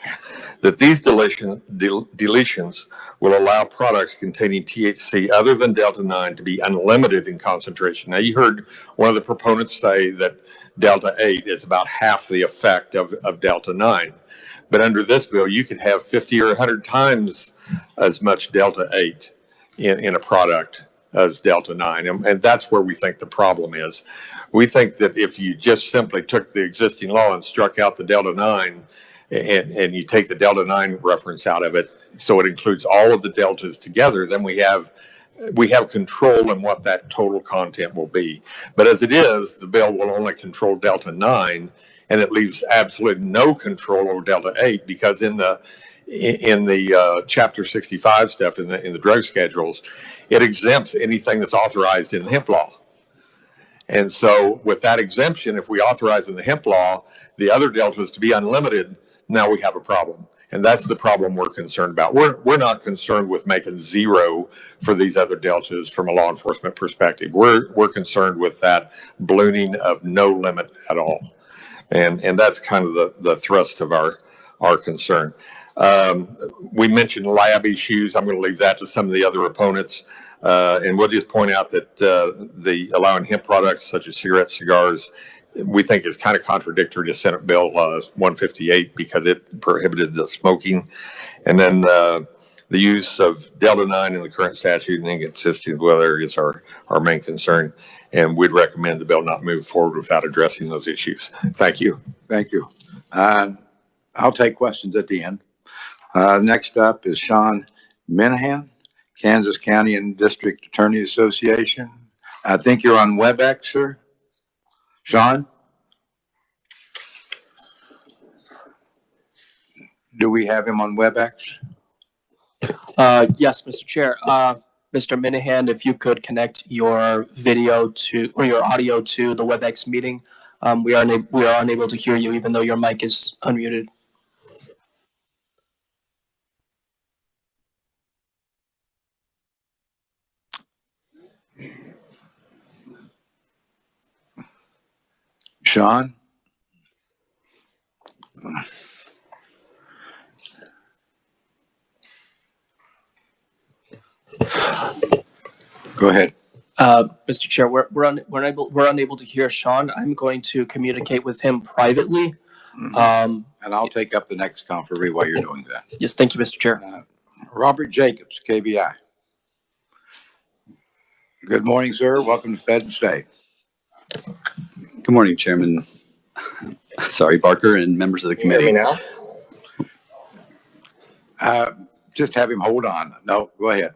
that these deletions will allow products containing THC other than Delta 9 to be unlimited in concentration. Now, you heard one of the proponents say that Delta 8 is about half the effect of Delta 9. But under this bill, you could have 50 or 100 times as much Delta 8 in a product as Delta 9. And that's where we think the problem is. We think that if you just simply took the existing law and struck out the Delta 9 and you take the Delta 9 reference out of it, so it includes all of the deltas together, then we have control in what that total content will be. But as it is, the bill will only control Delta 9, and it leaves absolutely no control over Delta 8, because in the Chapter 65 stuff in the drug schedules, it exempts anything that's authorized in the hemp law. And so with that exemption, if we authorize in the hemp law the other deltas to be unlimited, now we have a problem. And that's the problem we're concerned about. We're not concerned with making zero for these other deltas from a law enforcement perspective. We're concerned with that ballooning of no limit at all. And that's kind of the thrust of our concern. We mentioned lab issues. I'm going to leave that to some of the other opponents. And we'll just point out that the allowing hemp products such as cigarettes, cigars, we think is kind of contradictory to Senate Bill 158 because it prohibited the smoking. And then the use of Delta 9 in the current statute and inconsistent with whether it's our main concern. And we'd recommend the bill not move forward without addressing those issues. Thank you. Thank you. I'll take questions at the end. Next up is Sean Minahan, Kansas County and District Attorney Association. I think you're on WebEx, sir. Sean? Do we have him on WebEx? Yes, Mr. Chair. Mr. Minahan, if you could connect your video to, or your audio to the WebEx meeting. We are unable to hear you even though your mic is unmuted. Sean? Go ahead. Mr. Chair, we're unable to hear Sean. I'm going to communicate with him privately. And I'll take up the next conferee while you're doing that. Yes, thank you, Mr. Chair. Robert Jacobs, KBI. Good morning, sir. Welcome to Fed and State. Good morning, Chairman. Sorry, Barker and members of the committee. Hear me now? Just have him hold on. No, go ahead.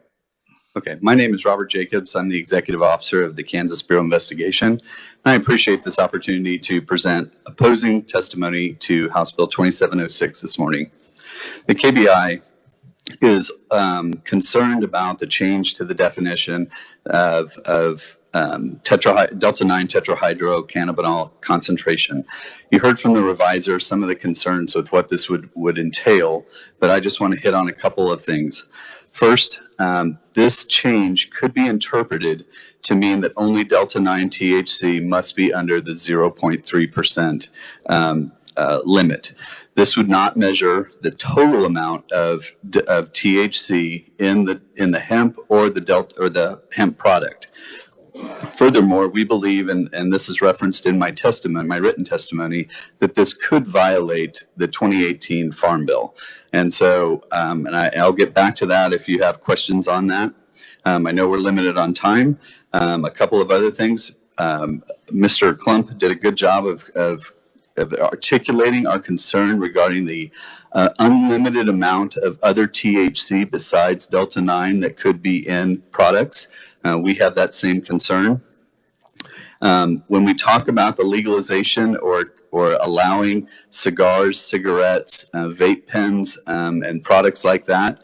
Okay, my name is Robert Jacobs. I'm the Executive Officer of the Kansas Bureau of Investigation. I appreciate this opportunity to present opposing testimony to House Bill 2706 this morning. The KBI is concerned about the change to the definition of Delta 9 tetrahydrocannabinol concentration. You heard from the reviser some of the concerns with what this would entail, but I just want to hit on a couple of things. First, this change could be interpreted to mean that only Delta 9 THC must be under the 0.3% limit. This would not measure the total amount of THC in the hemp or the hemp product. Furthermore, we believe, and this is referenced in my testimony, my written testimony, that this could violate the 2018 Farm Bill. And so, I'll get back to that if you have questions on that. I know we're limited on time. A couple of other things. Mr. Klump did a good job of articulating our concern regarding the unlimited amount of other THC besides Delta 9 that could be in products. We have that same concern. When we talk about the legalization or allowing cigars, cigarettes, vape pens, and products like that,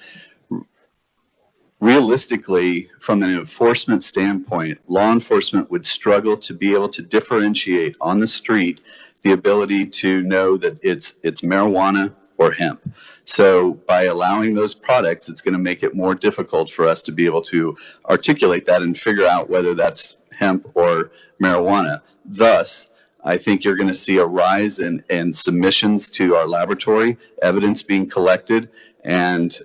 realistically, from an enforcement standpoint, law enforcement would struggle to be able to differentiate on the street the ability to know that it's marijuana or hemp. So by allowing those products, it's going to make it more difficult for us to be able to articulate that and figure out whether that's hemp or marijuana. Thus, I think you're going to see a rise in submissions to our laboratory, evidence being collected, and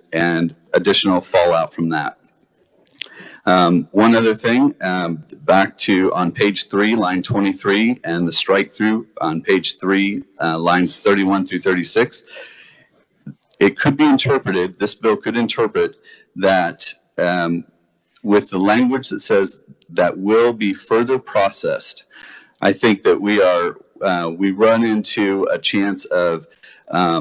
additional fallout from that. One other thing, back to on page 3, line 23, and the strike through on page 3, lines 31 through 36. It could be interpreted, this bill could interpret that with the language that says that will be further processed. I think that we run into a chance of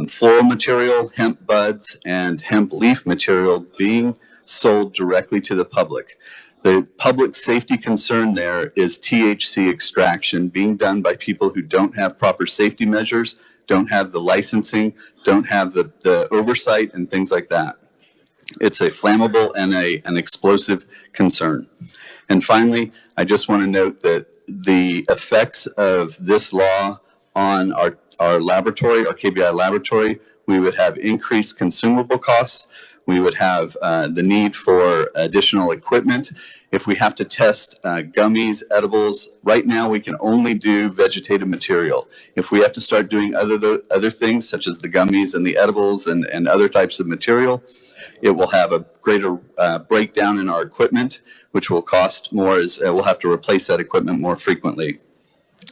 floral material, hemp buds, and hemp leaf material being sold directly to the public. The public safety concern there is THC extraction being done by people who don't have proper safety measures, don't have the licensing, don't have the oversight, and things like that. It's a flammable and an explosive concern. And finally, I just want to note that the effects of this law on our laboratory, our KBI laboratory, we would have increased consumable costs. We would have the need for additional equipment. If we have to test gummies, edibles, right now we can only do vegetative material. If we have to start doing other things, such as the gummies and the edibles and other types of material, it will have a greater breakdown in our equipment, which will cost more as we'll have to replace that equipment more frequently.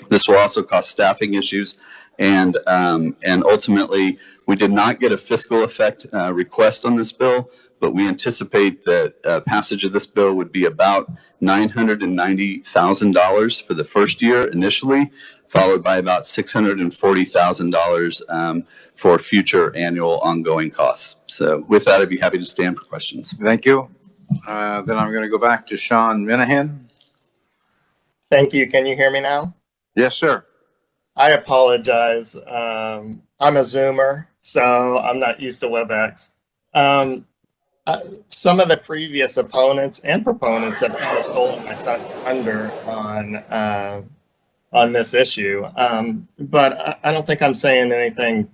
This will also cause staffing issues, and ultimately, we did not get a fiscal effect request on this bill, but we anticipate that passage of this bill would be about $990,000 for the first year initially, followed by about $640,000 for future annual ongoing costs. So with that, I'd be happy to stand for questions. Thank you. Then I'm going to go back to Sean Minahan. Thank you. Can you hear me now? Yes, sir. I apologize. I'm a Zoomer, so I'm not used to WebEx. Some of the previous opponents and proponents have kind of stolen my thunder on this issue, but I don't think I'm saying anything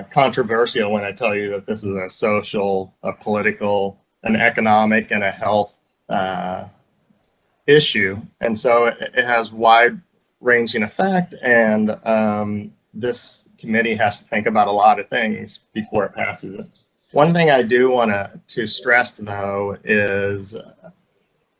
controversial when I tell you that this is a social, a political, an economic, and a health issue, and so it has wide-ranging effect, and this committee has to think about a lot of things before it passes it. One thing I do want to stress, though, is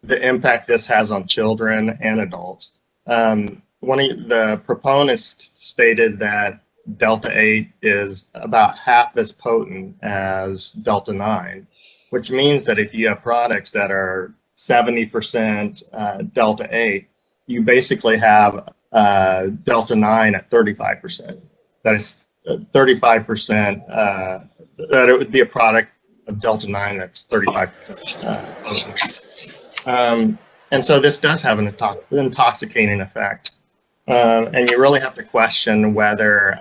the impact this has on children and adults. One of the proponents stated that Delta 8 is about half as potent as Delta 9, which means that if you have products that are 70% Delta 8, you basically have Delta 9 at 35%. That is 35%, that it would be a product of Delta 9 that's 35%. And so this does have an intoxicating effect. And you really have to question whether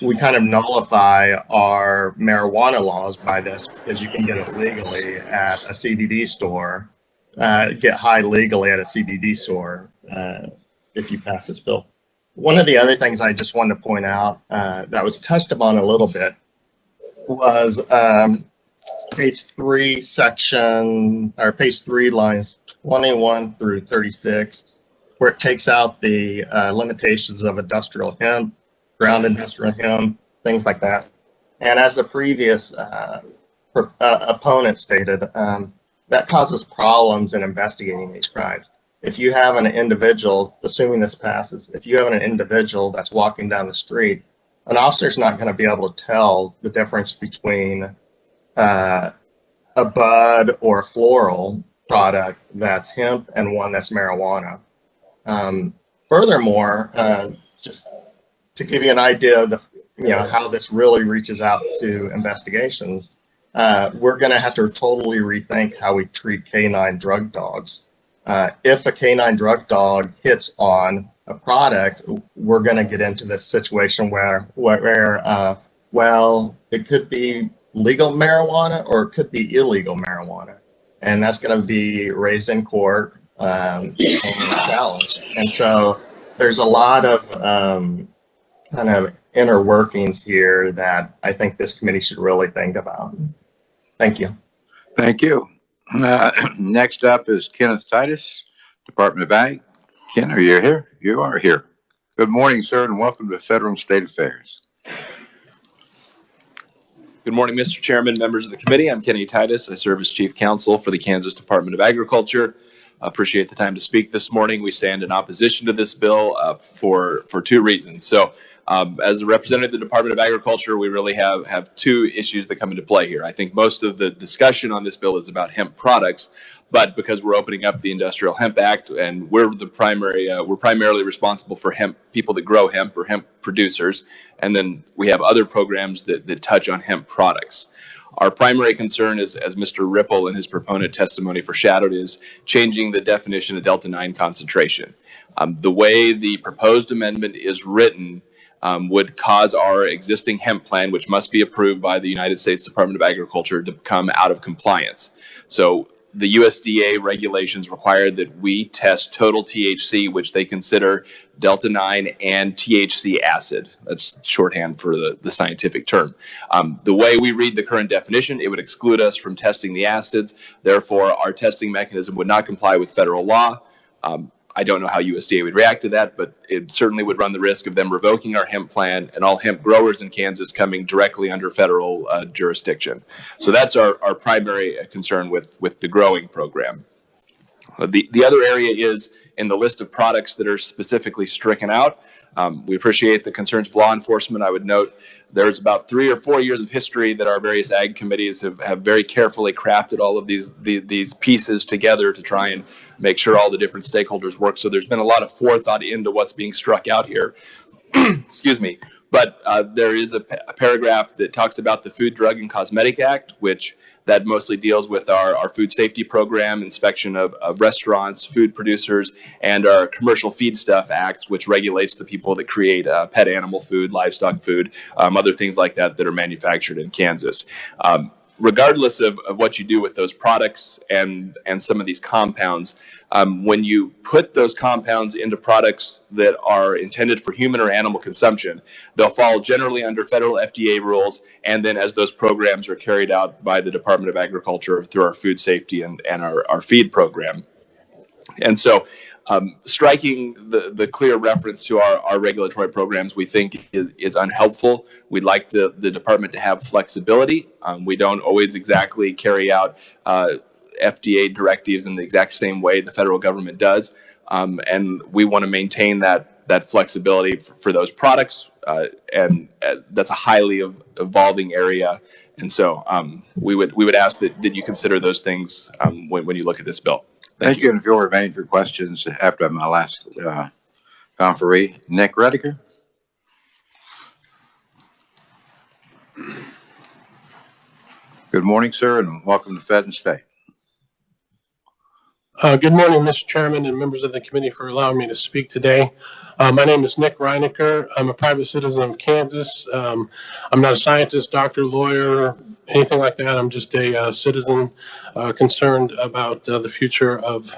we kind of nullify our marijuana laws by this, because you can get it legally at a CBD store, get high legally at a CBD store if you pass this bill. One of the other things I just wanted to point out that was touched upon a little bit was page 3, page 3, lines 21 through 36, where it takes out the limitations of industrial hemp, ground industrial hemp, things like that. And as the previous opponent stated, that causes problems in investigating these crimes. If you have an individual, assuming this passes, if you have an individual that's walking down the street, an officer's not going to be able to tell the difference between a bud or a floral product that's hemp and one that's marijuana. Furthermore, just to give you an idea of how this really reaches out to investigations, we're going to have to totally rethink how we treat canine drug dogs. If a canine drug dog hits on a product, we're going to get into this situation where well, it could be legal marijuana or it could be illegal marijuana, and that's going to be raised in court and challenged. And so there's a lot of kind of inner workings here that I think this committee should really think about. Thank you. Thank you. Next up is Kenneth Titus, Department of Ag. Ken, are you here? You are here. Good morning, sir, and welcome to Federal and State Affairs. Good morning, Mr. Chairman, members of the committee. I'm Kenny Titus. I serve as Chief Counsel for the Kansas Department of Agriculture. I appreciate the time to speak this morning. We stand in opposition to this bill for two reasons. So as a representative of the Department of Agriculture, we really have two issues that come into play here. I think most of the discussion on this bill is about hemp products, but because we're opening up the Industrial Hemp Act and we're primarily responsible for hemp, people that grow hemp or hemp producers, and then we have other programs that touch on hemp products. Our primary concern is, as Mr. Ripple in his proponent testimony foreshadowed, is changing the definition of Delta 9 concentration. The way the proposed amendment is written would cause our existing hemp plan, which must be approved by the United States Department of Agriculture, to come out of compliance. So the USDA regulations require that we test total THC, which they consider Delta 9 and THC acid. That's shorthand for the scientific term. The way we read the current definition, it would exclude us from testing the acids. Therefore, our testing mechanism would not comply with federal law. I don't know how USDA would react to that, but it certainly would run the risk of them revoking our hemp plan and all hemp growers in Kansas coming directly under federal jurisdiction. So that's our primary concern with the growing program. The other area is in the list of products that are specifically stricken out. We appreciate the concerns of law enforcement. I would note there's about 3 or 4 years of history that our various ag committees have very carefully crafted all of these pieces together to try and make sure all the different stakeholders work. So there's been a lot of forethought into what's being struck out here. Excuse me. But there is a paragraph that talks about the Food, Drug, and Cosmetic Act, which that mostly deals with our food safety program, inspection of restaurants, food producers, and our Commercial Feedstuff Act, which regulates the people that create pet animal food, livestock food, other things like that that are manufactured in Kansas. Regardless of what you do with those products and some of these compounds, when you put those compounds into products that are intended for human or animal consumption, they'll fall generally under federal FDA rules, and then as those programs are carried out by the Department of Agriculture through our food safety and our feed program. And so striking the clear reference to our regulatory programs we think is unhelpful. We'd like the department to have flexibility. We don't always exactly carry out FDA directives in the exact same way the federal government does. And we want to maintain that flexibility for those products. And that's a highly evolving area. And so we would ask that you consider those things when you look at this bill. Thank you. And if you'll remain for questions after my last conferee, Nick Rediker. Good morning, sir, and welcome to Fed and State. Good morning, Mr. Chairman and members of the committee, for allowing me to speak today. My name is Nick Reinecker. I'm a private citizen of Kansas. I'm not a scientist, doctor, lawyer, anything like that. I'm just a citizen concerned about the future of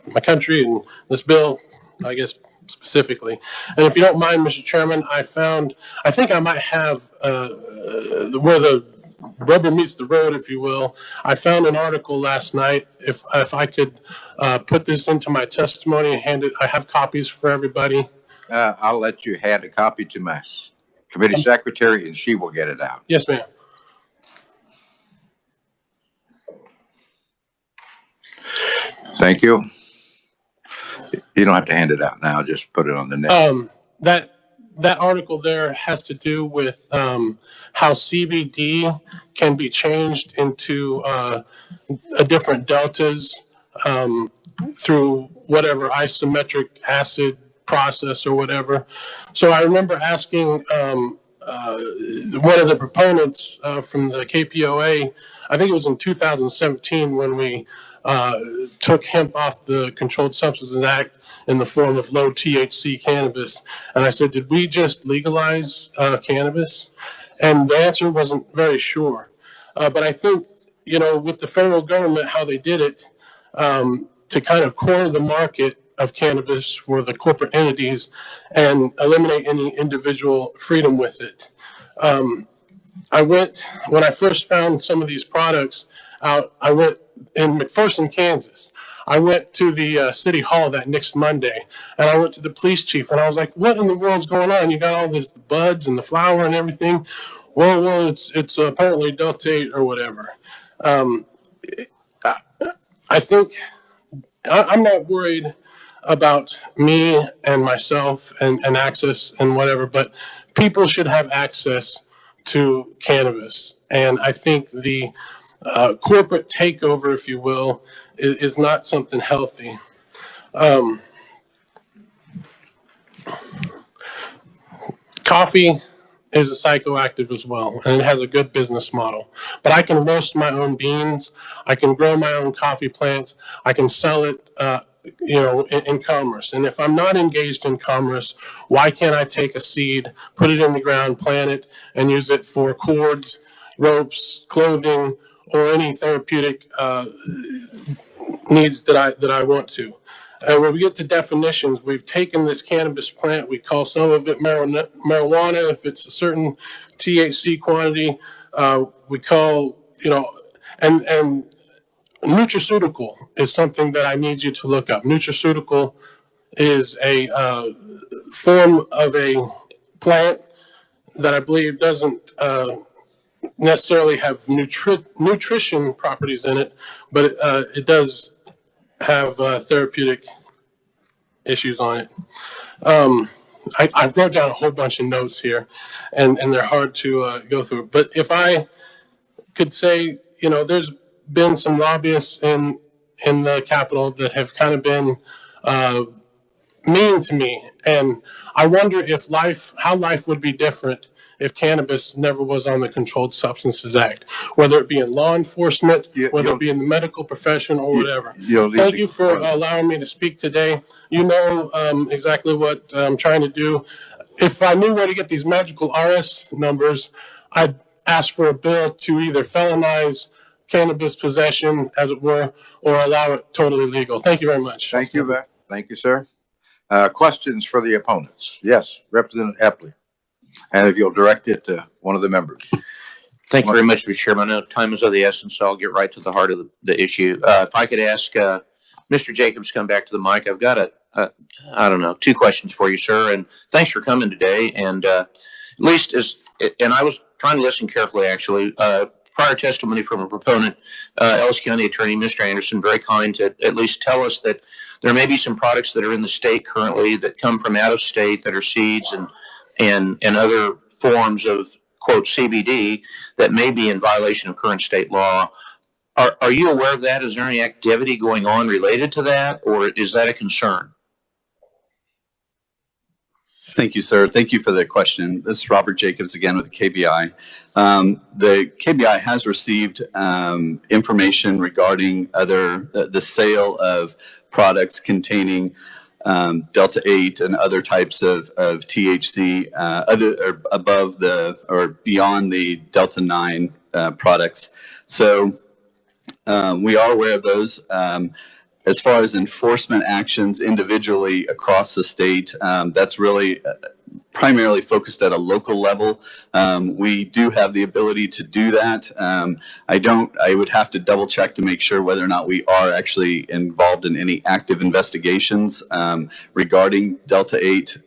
my country and this bill, I guess, specifically. And if you don't mind, Mr. Chairman, I think I might have where the rubber meets the road, if you will. I found an article last night. If I could put this into my testimony and hand it, I have copies for everybody. I'll let you hand a copy to my committee secretary, and she will get it out. Yes, ma'am. Thank you. You don't have to hand it out now. Just put it on the net. That article there has to do with how CBD can be changed into different deltas through whatever isometric acid process or whatever. So I remember asking one of the proponents from the KPOA, I think it was in 2017 when we took hemp off the Controlled Substances Act in the form of low THC cannabis. And I said, did we just legalize cannabis? And the answer wasn't very sure. But I think, with the federal government, how they did it to kind of corner the market of cannabis for the corporate entities and eliminate any individual freedom with it. When I first found some of these products out, I went in McPherson, Kansas. I went to the city hall that next Monday, and I went to the police chief, and I was like, what in the world's going on? You got all this buds and the flower and everything. Well, it's apparently Delta 8 or whatever. I think I'm not worried about me and myself and access and whatever, but people should have access to cannabis. And I think the corporate takeover, if you will, is not something healthy. Coffee is a psychoactive as well, and it has a good business model. But I can roast my own beans. I can grow my own coffee plants. I can sell it, in commerce. And if I'm not engaged in commerce, why can't I take a seed, put it in the ground, plant it, and use it for cords, ropes, clothing, or any therapeutic needs that I want to. And when we get to definitions, we've taken this cannabis plant, we call some of it marijuana if it's a certain THC quantity. We call, and nutraceutical is something that I need you to look up. Nutraceutical is a form of a plant that I believe doesn't necessarily have nutrition properties in it, but it does have therapeutic issues on it. I wrote down a whole bunch of notes here, and they're hard to go through. But if I could say, you know, there's been some lobbyists in the Capitol that have kind of been mean to me, and I wonder if how life would be different if cannabis never was on the Controlled Substances Act, whether it be in law enforcement, whether it be in the medical profession or whatever. Thank you for allowing me to speak today. You know exactly what I'm trying to do. If I knew where to get these magical RS numbers, I'd ask for a bill to either felonize cannabis possession, as it were, or allow it totally legal. Thank you very much. Thank you, Beth. Thank you, sir. Questions for the opponents? Yes, Representative Epley. And if you'll direct it to one of the members. Thank you very much, Mr. Chairman. I know time is of the essence, so I'll get right to the heart of the issue. If I could ask Mr. Jacobs to come back to the mic. I've got I don't know, 2 questions for you, sir. And thanks for coming today. And at least and I was trying to listen carefully, actually. Prior testimony from a proponent, Ellis County Attorney, Mr. Anderson, very kind to at least tell us that there may be some products that are in the state currently that come from out of state that are seeds and other forms of, quote, CBD that may be in violation of current state law. Are you aware of that? Is there any activity going on related to that, or is that a concern? Thank you, sir. Thank you for the question. This is Robert Jacobs again with the KBI. The KBI has received information regarding the sale of products containing Delta 8 and other types of THC above or beyond the Delta 9 products. So we are aware of those. As far as enforcement actions individually across the state, that's really primarily focused at a local level. We do have the ability to do that. I would have to double check to make sure whether or not we are actually involved in any active investigations regarding Delta 8.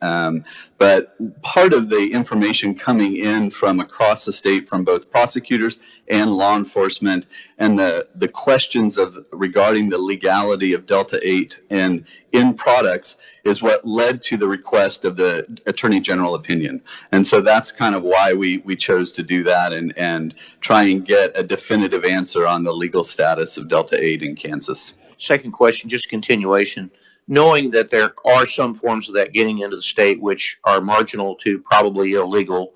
But part of the information coming in from across the state from both prosecutors and law enforcement and the questions regarding the legality of Delta 8 and in products is what led to the request of the Attorney General opinion. And so that's kind of why we chose to do that and try and get a definitive answer on the legal status of Delta 8 in Kansas. Second question, just continuation. Knowing that there are some forms of that getting into the state which are marginal to probably illegal,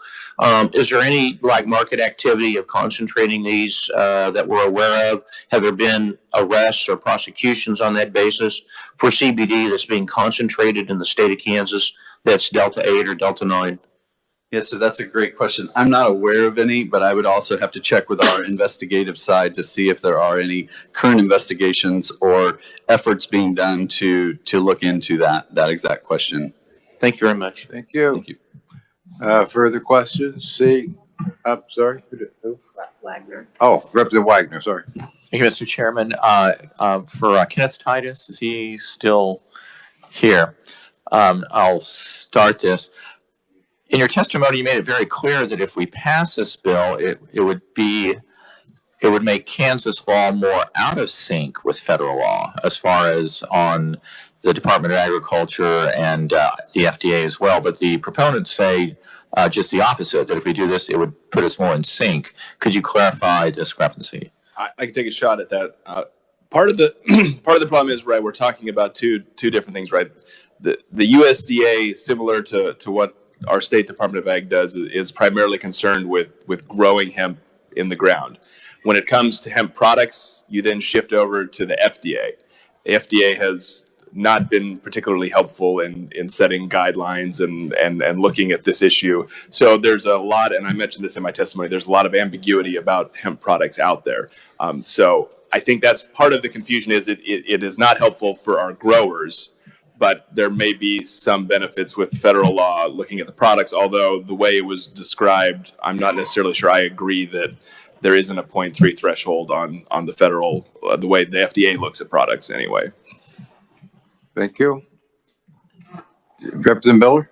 is there any market activity of concentrating these that we're aware of? Have there been arrests or prosecutions on that basis for CBD that's being concentrated in the state of Kansas that's Delta 8 or Delta 9? Yes, so that's a great question. I'm not aware of any, but I would also have to check with our investigative side to see if there are any current investigations or efforts being done to look into that exact question. Thank you very much. Thank you. Thank you. Further questions? I'm sorry. Wagner. Oh, Representative Wagner, sorry. Thank you, Mr. Chairman. For Kenneth Titus, is he still here? I'll start this. In your testimony, you made it very clear that if we pass this bill, it would make Kansas law more out of sync with federal law, as far as on the Department of Agriculture and the FDA as well. But the proponents say just the opposite, that if we do this, it would put us more in sync. Could you clarify the discrepancy? I can take a shot at that. Part of the problem is, right, we're talking about two different things, right? The USDA, similar to what our state Department of Ag does, is primarily concerned with growing hemp in the ground. When it comes to hemp products, you then shift over to the FDA. The FDA has not been particularly helpful in setting guidelines and looking at this issue. So there's a lot, and I mentioned this in my testimony, there's a lot of ambiguity about hemp products out there. So I think that's part of the confusion is it is not helpful for our growers, but there may be some benefits with federal law looking at the products, although the way it was described, I'm not necessarily sure I agree that there isn't a 0.3 threshold on the federal, the way the FDA looks at products anyway. Thank you. Representative Miller?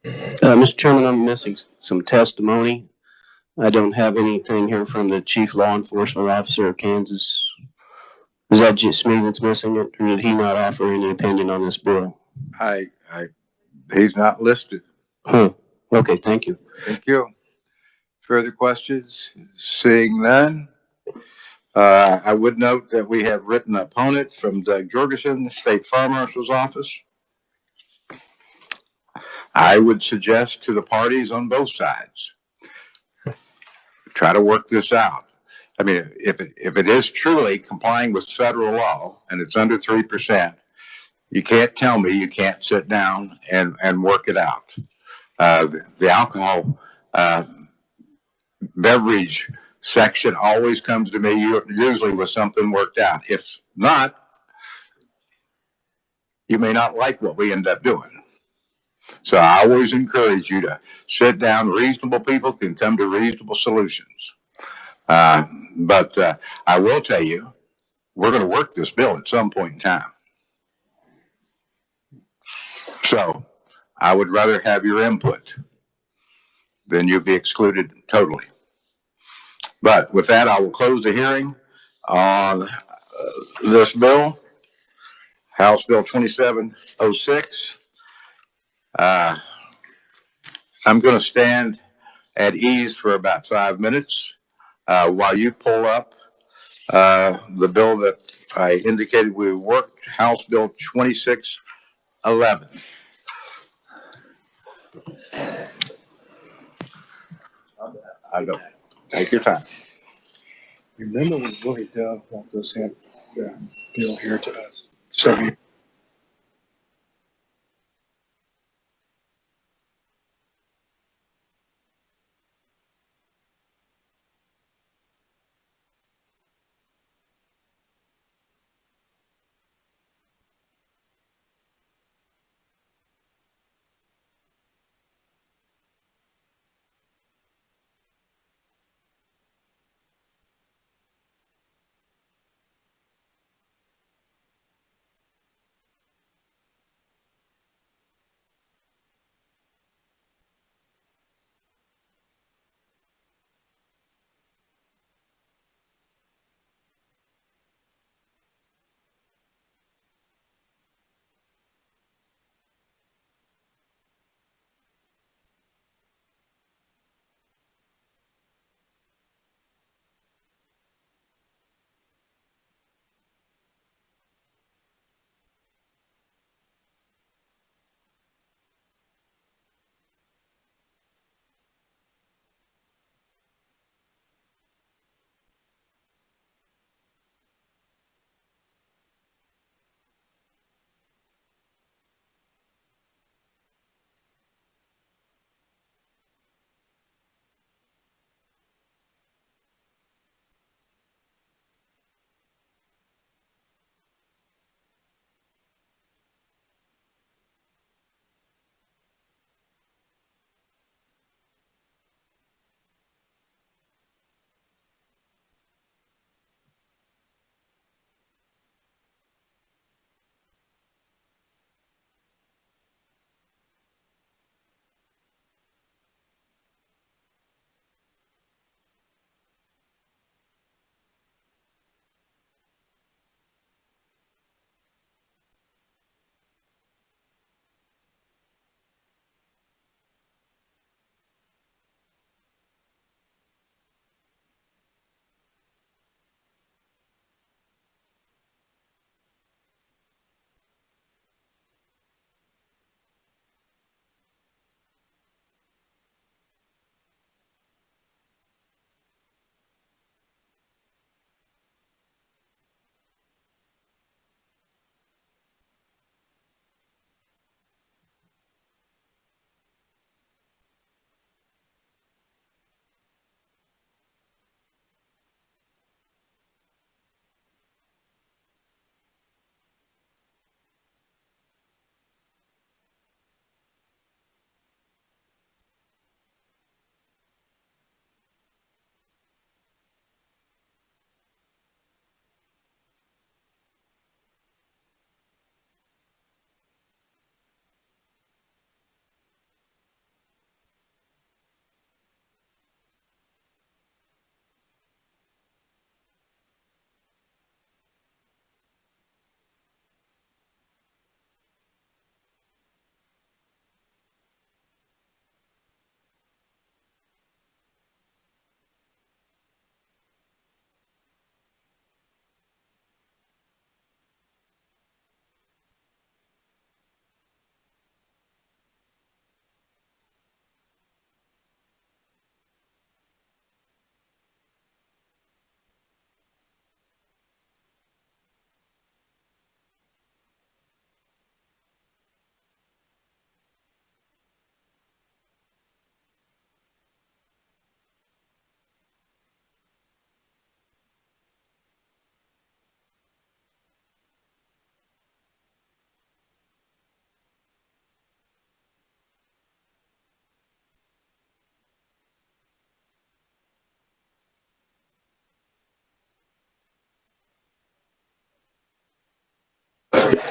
Mr. Chairman, I'm missing some testimony. I don't have anything here from the Chief Law Enforcement Officer of Kansas. Is that just me that's missing it, or did he not offer any opinion on this bill? He's not listed. Huh. Okay, thank you. Thank you. Further questions? Seeing none. I would note that we have written opponent from Doug Jorgensen, State Farm Marshal's Office. I would suggest to the parties on both sides, try to work this out. I mean, if it is truly complying with federal law and it's under 3%, you can't tell me you can't sit down and work it out. The alcohol beverage section always comes to me usually with something worked out. If not, you may not like what we end up doing. So I always encourage you to sit down. Reasonable people can come to reasonable solutions. But I will tell you, we're going to work this bill at some point in time. So I would rather have your input than you be excluded totally. But with that, I will close the hearing on this bill, House Bill 2706. I'm going to stand at ease for about 5 minutes while you pull up the bill that I indicated we worked, House Bill 2611. I don't. Take your time. Remember when Willie Dove brought this bill here to us? 7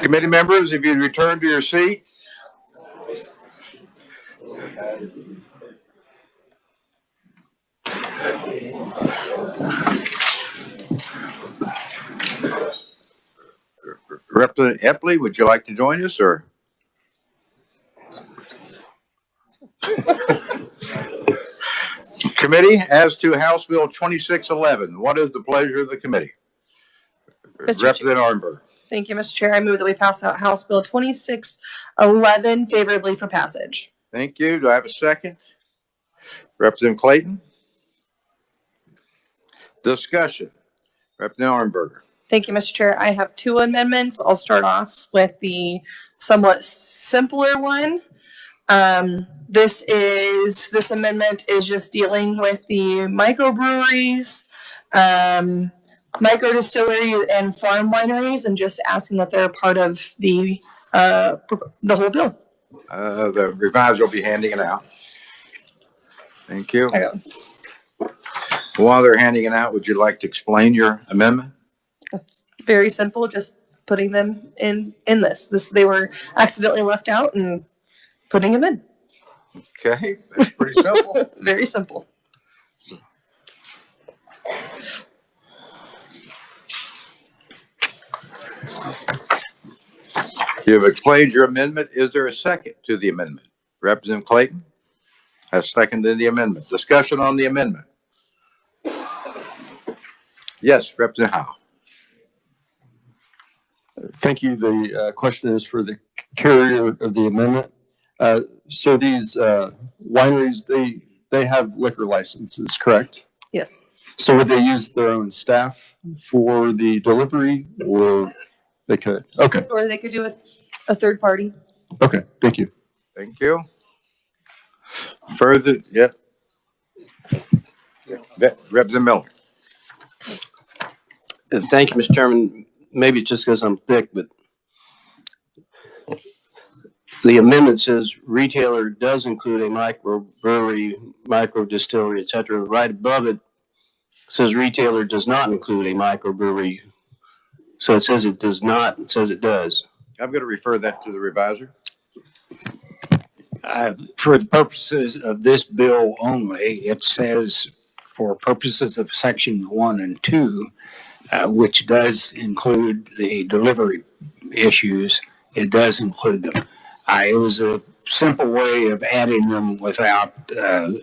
Committee members, if you'd return to your seats. Representative Epley, would you like to join us, or? Committee, as to House Bill 2611, what is the pleasure of the committee? Representative Arnberg. Thank you, Mr. Chair. I move that we pass out House Bill 2611 favorably for passage. Thank you. Do I have a second? Representative Clayton. Discussion. Representative Arnberger. Thank you, Mr. Chair. I have two amendments. I'll start off with the somewhat simpler one. This amendment is just dealing with the microbreweries, micro distillery and farm wineries, and just asking that they're part of the whole bill. The revisor will be handing it out. Thank you. While they're handing it out, would you like to explain your amendment? Very simple, just putting them in this. They were accidentally left out and putting them in. Okay, that's pretty simple. Very simple. You have explained your amendment. Is there a second to the amendment? Representative Clayton has seconded the amendment. Discussion on the amendment. Yes, Representative Howe. Thank you. The question is for the carrier of the amendment. So these wineries, they have liquor licenses, correct? Yes. So would they use their own staff for the delivery, or they could? Okay. Or they could do a third party. Okay. Thank you. Thank you. Further, yeah. Representative Miller. Thank you, Mr. Chairman. Maybe it's just because I'm thick, but the amendment says retailer does include a microbrewery, micro distillery, et cetera. Right above it says retailer does not include a microbrewery. So it says it does not, it says it does. I'm going to refer that to the revisor. For the purposes of this bill only, it says for purposes of section 1 and 2, which does include the delivery issues, it does include them. It was a simple way of adding them without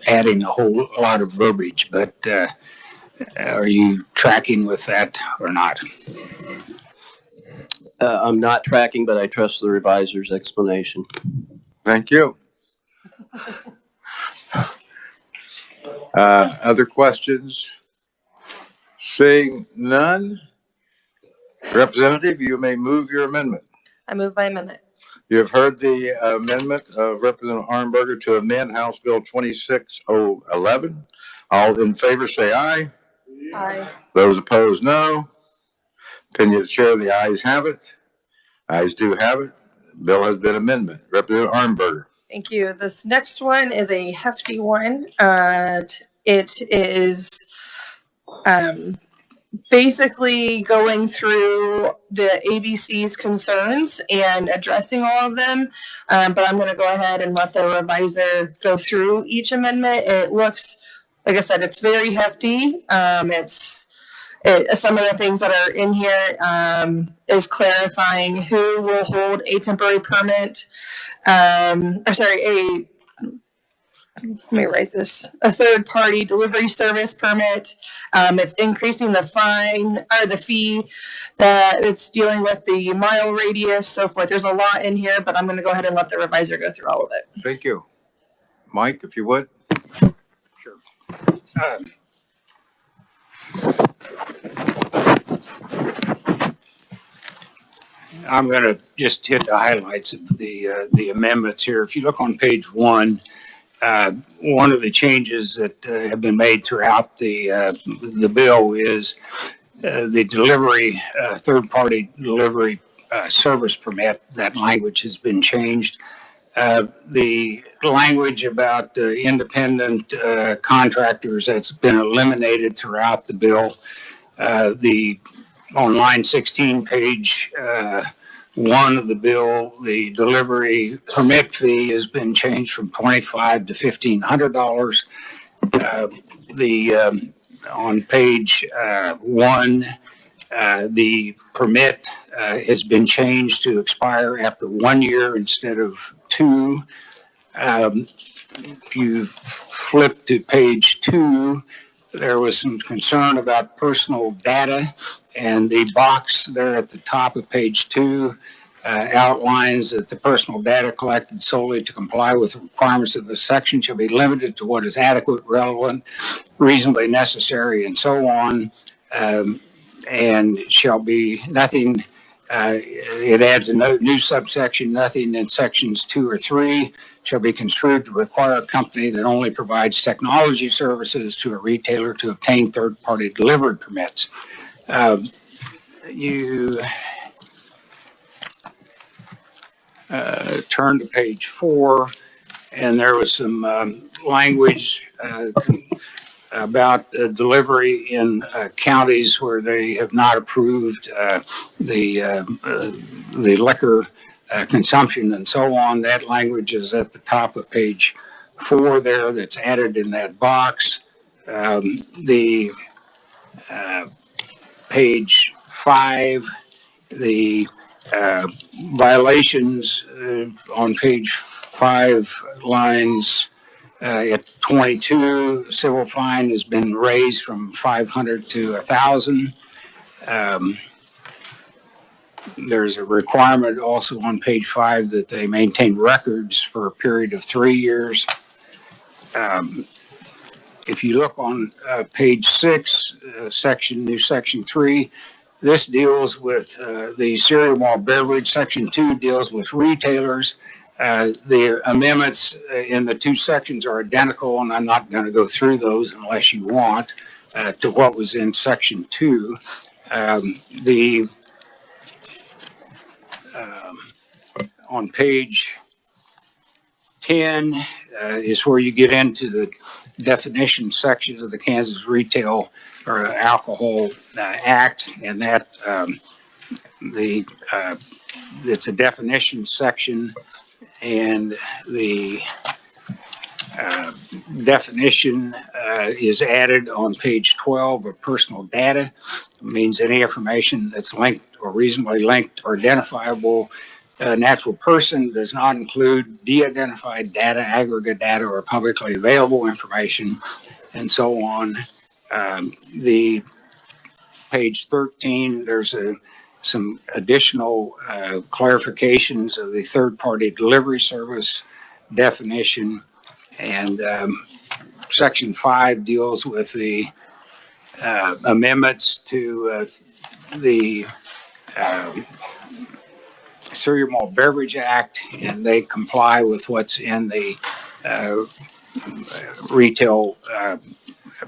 adding a whole lot of verbiage, but are you tracking with that or not? I'm not tracking, but I trust the revisor's explanation. Thank you. Other questions? Seeing none, Representative, you may move your amendment. I move my amendment. You have heard the amendment of Representative Arnberger to amend House Bill 26011. All in favor say aye. Aye. Those opposed, no. Opinion of the chair, the ayes have it. Ayes do have it. Bill has been amended. Representative Arnberger. Thank you. This next one is a hefty one. It is basically going through the ABC's concerns and addressing all of them. But I'm going to go ahead and let the revisor go through each amendment. It looks, like I said, it's very hefty. Some of the things that are in here is clarifying who will hold a temporary permit, let me write this, a third party delivery service permit. It's increasing the fine or the fee that it's dealing with the mile radius, so forth. There's a lot in here, but I'm going to go ahead and let the revisor go through all of it. Thank you. Mike, if you would. Sure. I'm going to just hit the highlights of the amendments here. If you look on page 1, one of the changes that have been made throughout the bill is the delivery, third-party delivery service permit. That language has been changed. The language about independent contractors, that's been eliminated throughout the bill. On line 16, page one of the bill, the delivery permit fee has been changed from $25 to $1,500. On page 1, the permit has been changed to expire after 1 year instead of 2. If you flip to page 2, there was some concern about personal data, and the box there at the top of page 2 outlines that the personal data collected solely to comply with the requirements of the section shall be limited to what is adequate, relevant, reasonably necessary, and so on, and shall be nothing. It adds a new subsection, nothing in sections 2 or 3 shall be construed to require a company that only provides technology services to a retailer to obtain third-party delivered permits. You turn to page 4, and there was some language about delivery in counties where they have not approved the liquor consumption and so on. That language is at the top of page 4 there that's added in that box. The page 5, the violations on page 5 lines at 22, civil fine has been raised from 500 to 1,000. There's a requirement also on page 5 that they maintain records for a period of 3 years. If you look on page 6, section 3, this deals with the cereal malt beverage. Section 2 deals with retailers. The amendments in the 2 sections are identical, and I'm not going to go through those unless you want, to what was in section 2. On page 10 is where you get into the definition section of the Kansas Retail or Alcohol Act, and that it's a definition section, and the definition is added on page 12 of personal data. It means any information that's linked or reasonably linked or identifiable natural person does not include de-identified data, aggregate data, or publicly available information, and so on. The page 13, there's some additional clarifications of the third-party delivery service definition, and section 5 deals with the amendments to the Cereal Malt Beverage Act, and they comply with what's in the retail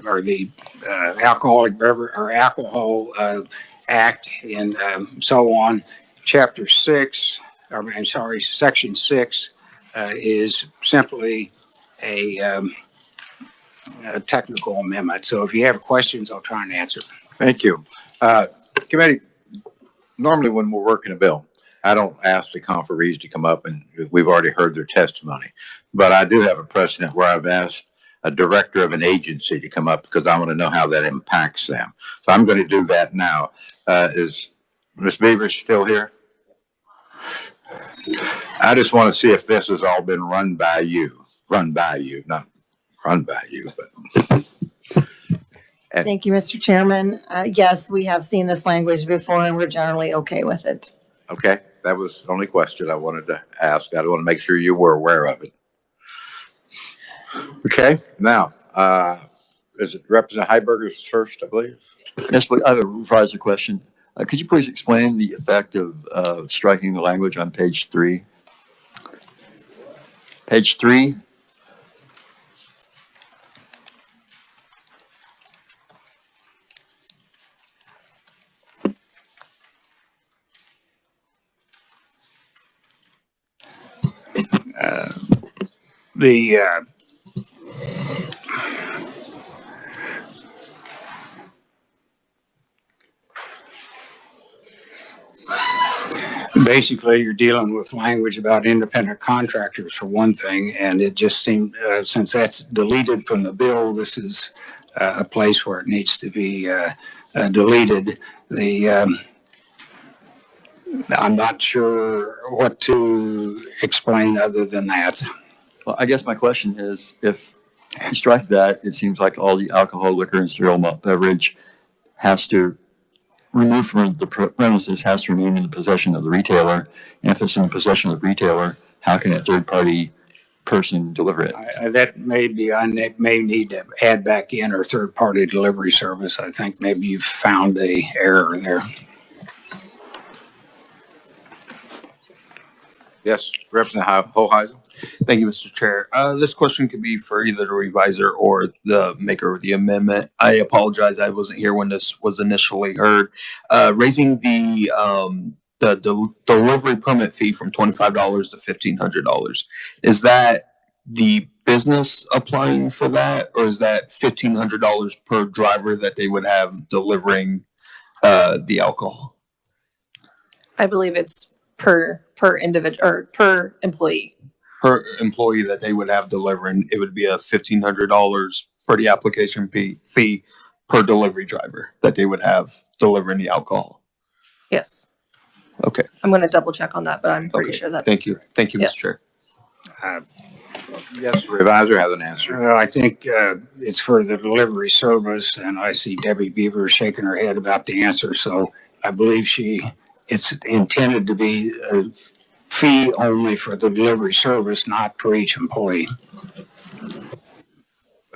or the alcoholic beverage or alcohol act, and so on. Chapter 6, I'm sorry, section 6 is simply a technical amendment. So if you have questions, I'll try and answer. Thank you. Committee, normally when we're working a bill, I don't ask the conferees to come up, and we've already heard their testimony. But I do have a precedent where I've asked a director of an agency to come up because I want to know how that impacts them. So I'm going to do that now. Is Ms. Beavers still here? I just want to see if this has all been run by you, not run by you, but. Thank you, Mr. Chairman. Yes, we have seen this language before, and we're generally okay with it. Okay, that was the only question I wanted to ask. I want to make sure you were aware of it. Okay, now, is it Representative Heiberger's first, I believe? Yes, but I have a revised question. Could you please explain the effect of striking the language on page 3? Page 3. Basically, you're dealing with language about independent contractors for one thing, and it just seemed, since that's deleted from the bill, this is a place where it needs to be deleted. I'm not sure what to explain other than that. Well, I guess my question is, if you strike that, it seems like all the alcohol, liquor, and cereal malt beverage has to removed from the premises has to remain in the possession of the retailer. And if it's in the possession of the retailer, how can a third-party person deliver it? That may be, I may need to add back in our third-party delivery service. I think maybe you've found a error there. Yes, Representative Hoheisel. Thank you, Mr. Chair. This question could be for either the reviser or the maker of the amendment. I apologize, I wasn't here when this was initially heard. Raising the delivery permit fee from $25 to $1,500. Is that the business applying for that, or is that $1,500 per driver that they would have delivering the alcohol? I believe it's per individual or per employee. Per employee that they would have delivering, it would be a $1,500 for the application fee per delivery driver that they would have delivering the alcohol. Yes. Okay. I'm going to double check on that, but I'm pretty sure that. Thank you. Thank you, Yes. Mr. Chair. Yes, reviser has an answer. I think it's for the delivery service, and I see Debbie Beaver shaking her head about the answer. So I believe it's intended to be a fee only for the delivery service, not for each employee.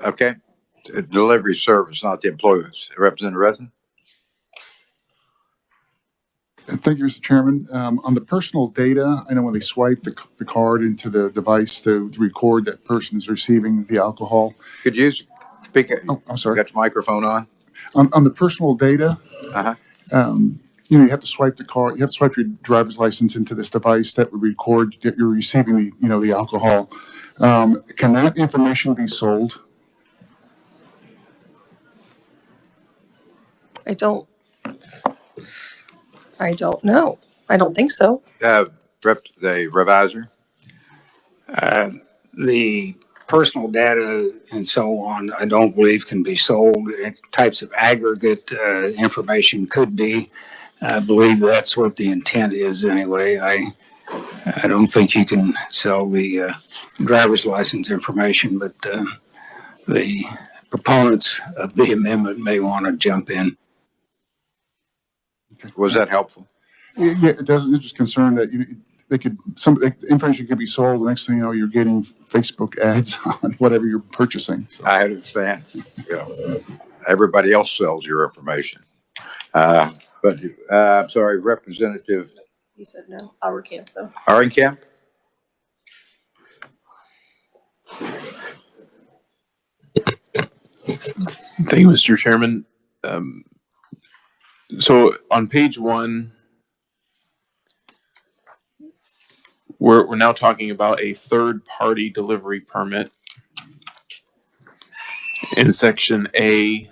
Okay. Delivery service, not the employees. Representative Resin. Thank you, Mr. Chairman. On the personal data, I know when they swipe the card into the device to record that person is receiving the alcohol. Could you speak? Oh, I'm sorry. Got the microphone on? On the personal data, you have to swipe the card. You have to swipe your driver's license into this device that would record that you're receiving the alcohol. Can that information be sold? I don't know. I don't think so. The reviser. The personal data and so on, I don't believe can be sold. Types of aggregate information could be. I believe that's what the intent is anyway. I don't think you can sell the driver's license information, but the proponents of the amendment may want to jump in. Was that helpful? Yeah, it does. It's just concerned that the information could be sold. The next thing you know, you're getting Facebook ads on whatever you're purchasing. So. I understand. Everybody else sells your information. But I'm sorry, Representative. You said no. I'll recant though. Arenkamp? Thank you, Mr. Chairman. So on page 1, we're now talking about a third-party delivery permit. In section A,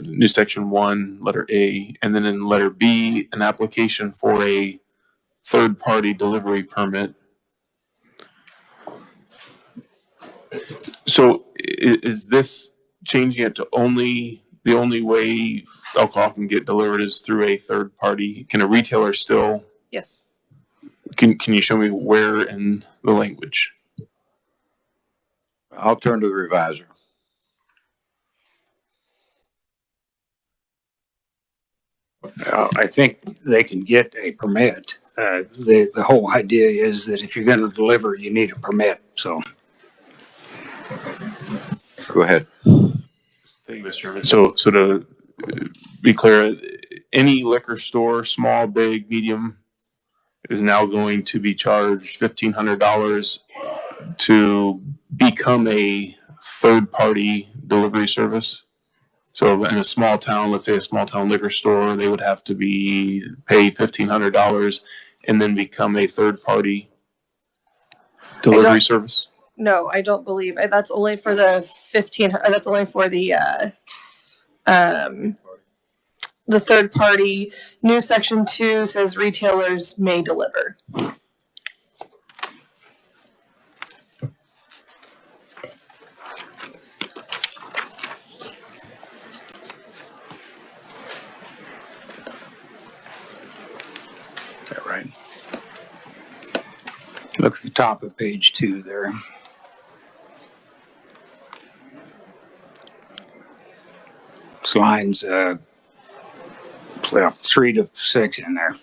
new section 1, letter A, and then in letter B, an application for a third-party delivery permit. So is this changing it to the only way alcohol can get delivered is through a third party? Can a retailer still? Yes. Can you show me where in the language? I'll turn to the reviser. I think they can get a permit. The whole idea is that if you're going to deliver, you need a permit. So. Go ahead. Thank you, Mr. Chairman. So to be clear, any liquor store, small, big, medium, is now going to be charged $1,500 to become a third-party delivery service. So in a small town, let's say a small town liquor store, they would have to pay $1,500 and then become a third-party delivery service. No, I don't believe that's only for the 15. That's only for the the third party. New section 2 says retailers may deliver. Is that right? Look at the top of page 2 there. It's lines 3 to 6 in there.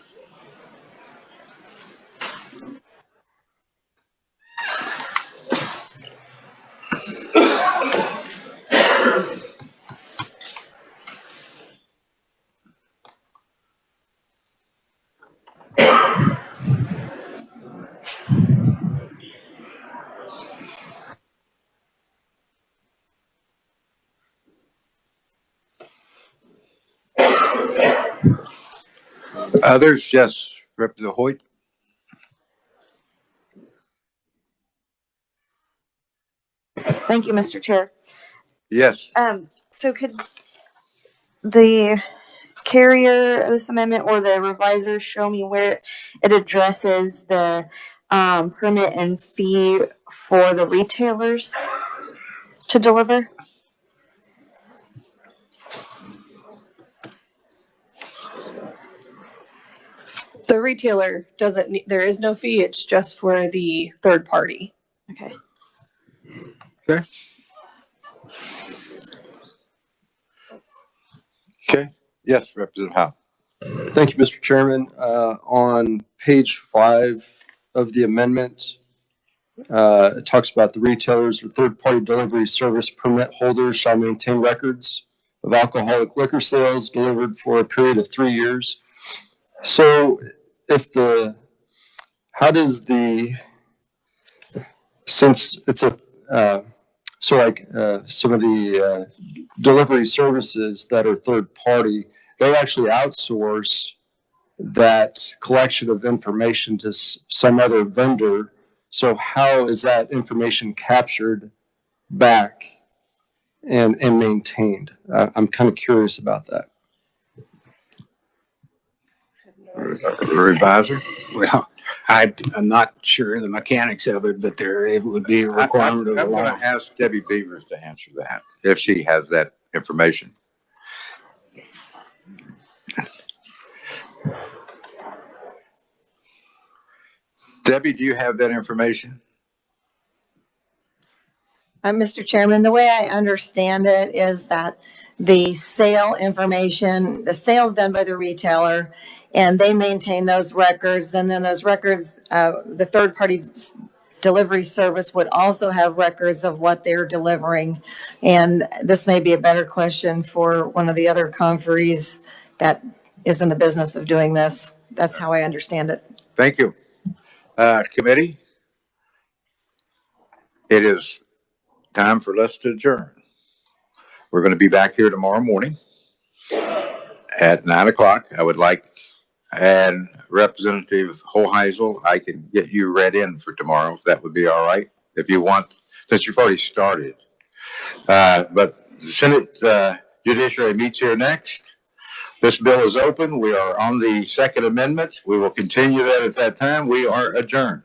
Others? Yes, Representative Hoyt. Thank you, Mr. Chair. Yes. So could the carrier of this amendment or the revisor show me where it addresses the permit and fee for the retailers to deliver? The retailer doesn't need, there is no fee. It's just for the third party. Okay. Okay. Okay. Yes, Representative Howe. Thank you, Mr. Chairman. On page 5 of the amendment, it talks about the retailers or third-party delivery service permit holders shall maintain records of alcoholic liquor sales delivered for a period of 3 years. So since it's a, some of the delivery services that are third party, they actually outsource that collection of information to some other vendor. So how is that information captured back and maintained? I'm kind of curious about that. Revisor? Well, I'm not sure the mechanics of it, but it would be a requirement of the I'm law. going to ask Debbie Beavers to answer that, if she has that information. Debbie, do you have that information? Mr. Chairman, the way I understand it is that the sale information, the sales done by the retailer, and they maintain those records, and then those records, the third-party delivery service would also have records of what they're delivering. And this may be a better question for one of the other conferees that is in the business of doing this. That's how I understand it. Thank you. Committee, it is time for us to adjourn. We're going to be back here tomorrow morning at 9 o'clock. I would like, and Representative Hoheisel, I can get you read in for tomorrow, if that would be all right, if you want, since you've already started. But the Senate Judiciary meets here next. This bill is open. We are on the second amendment. We will continue that at that time. We are adjourned.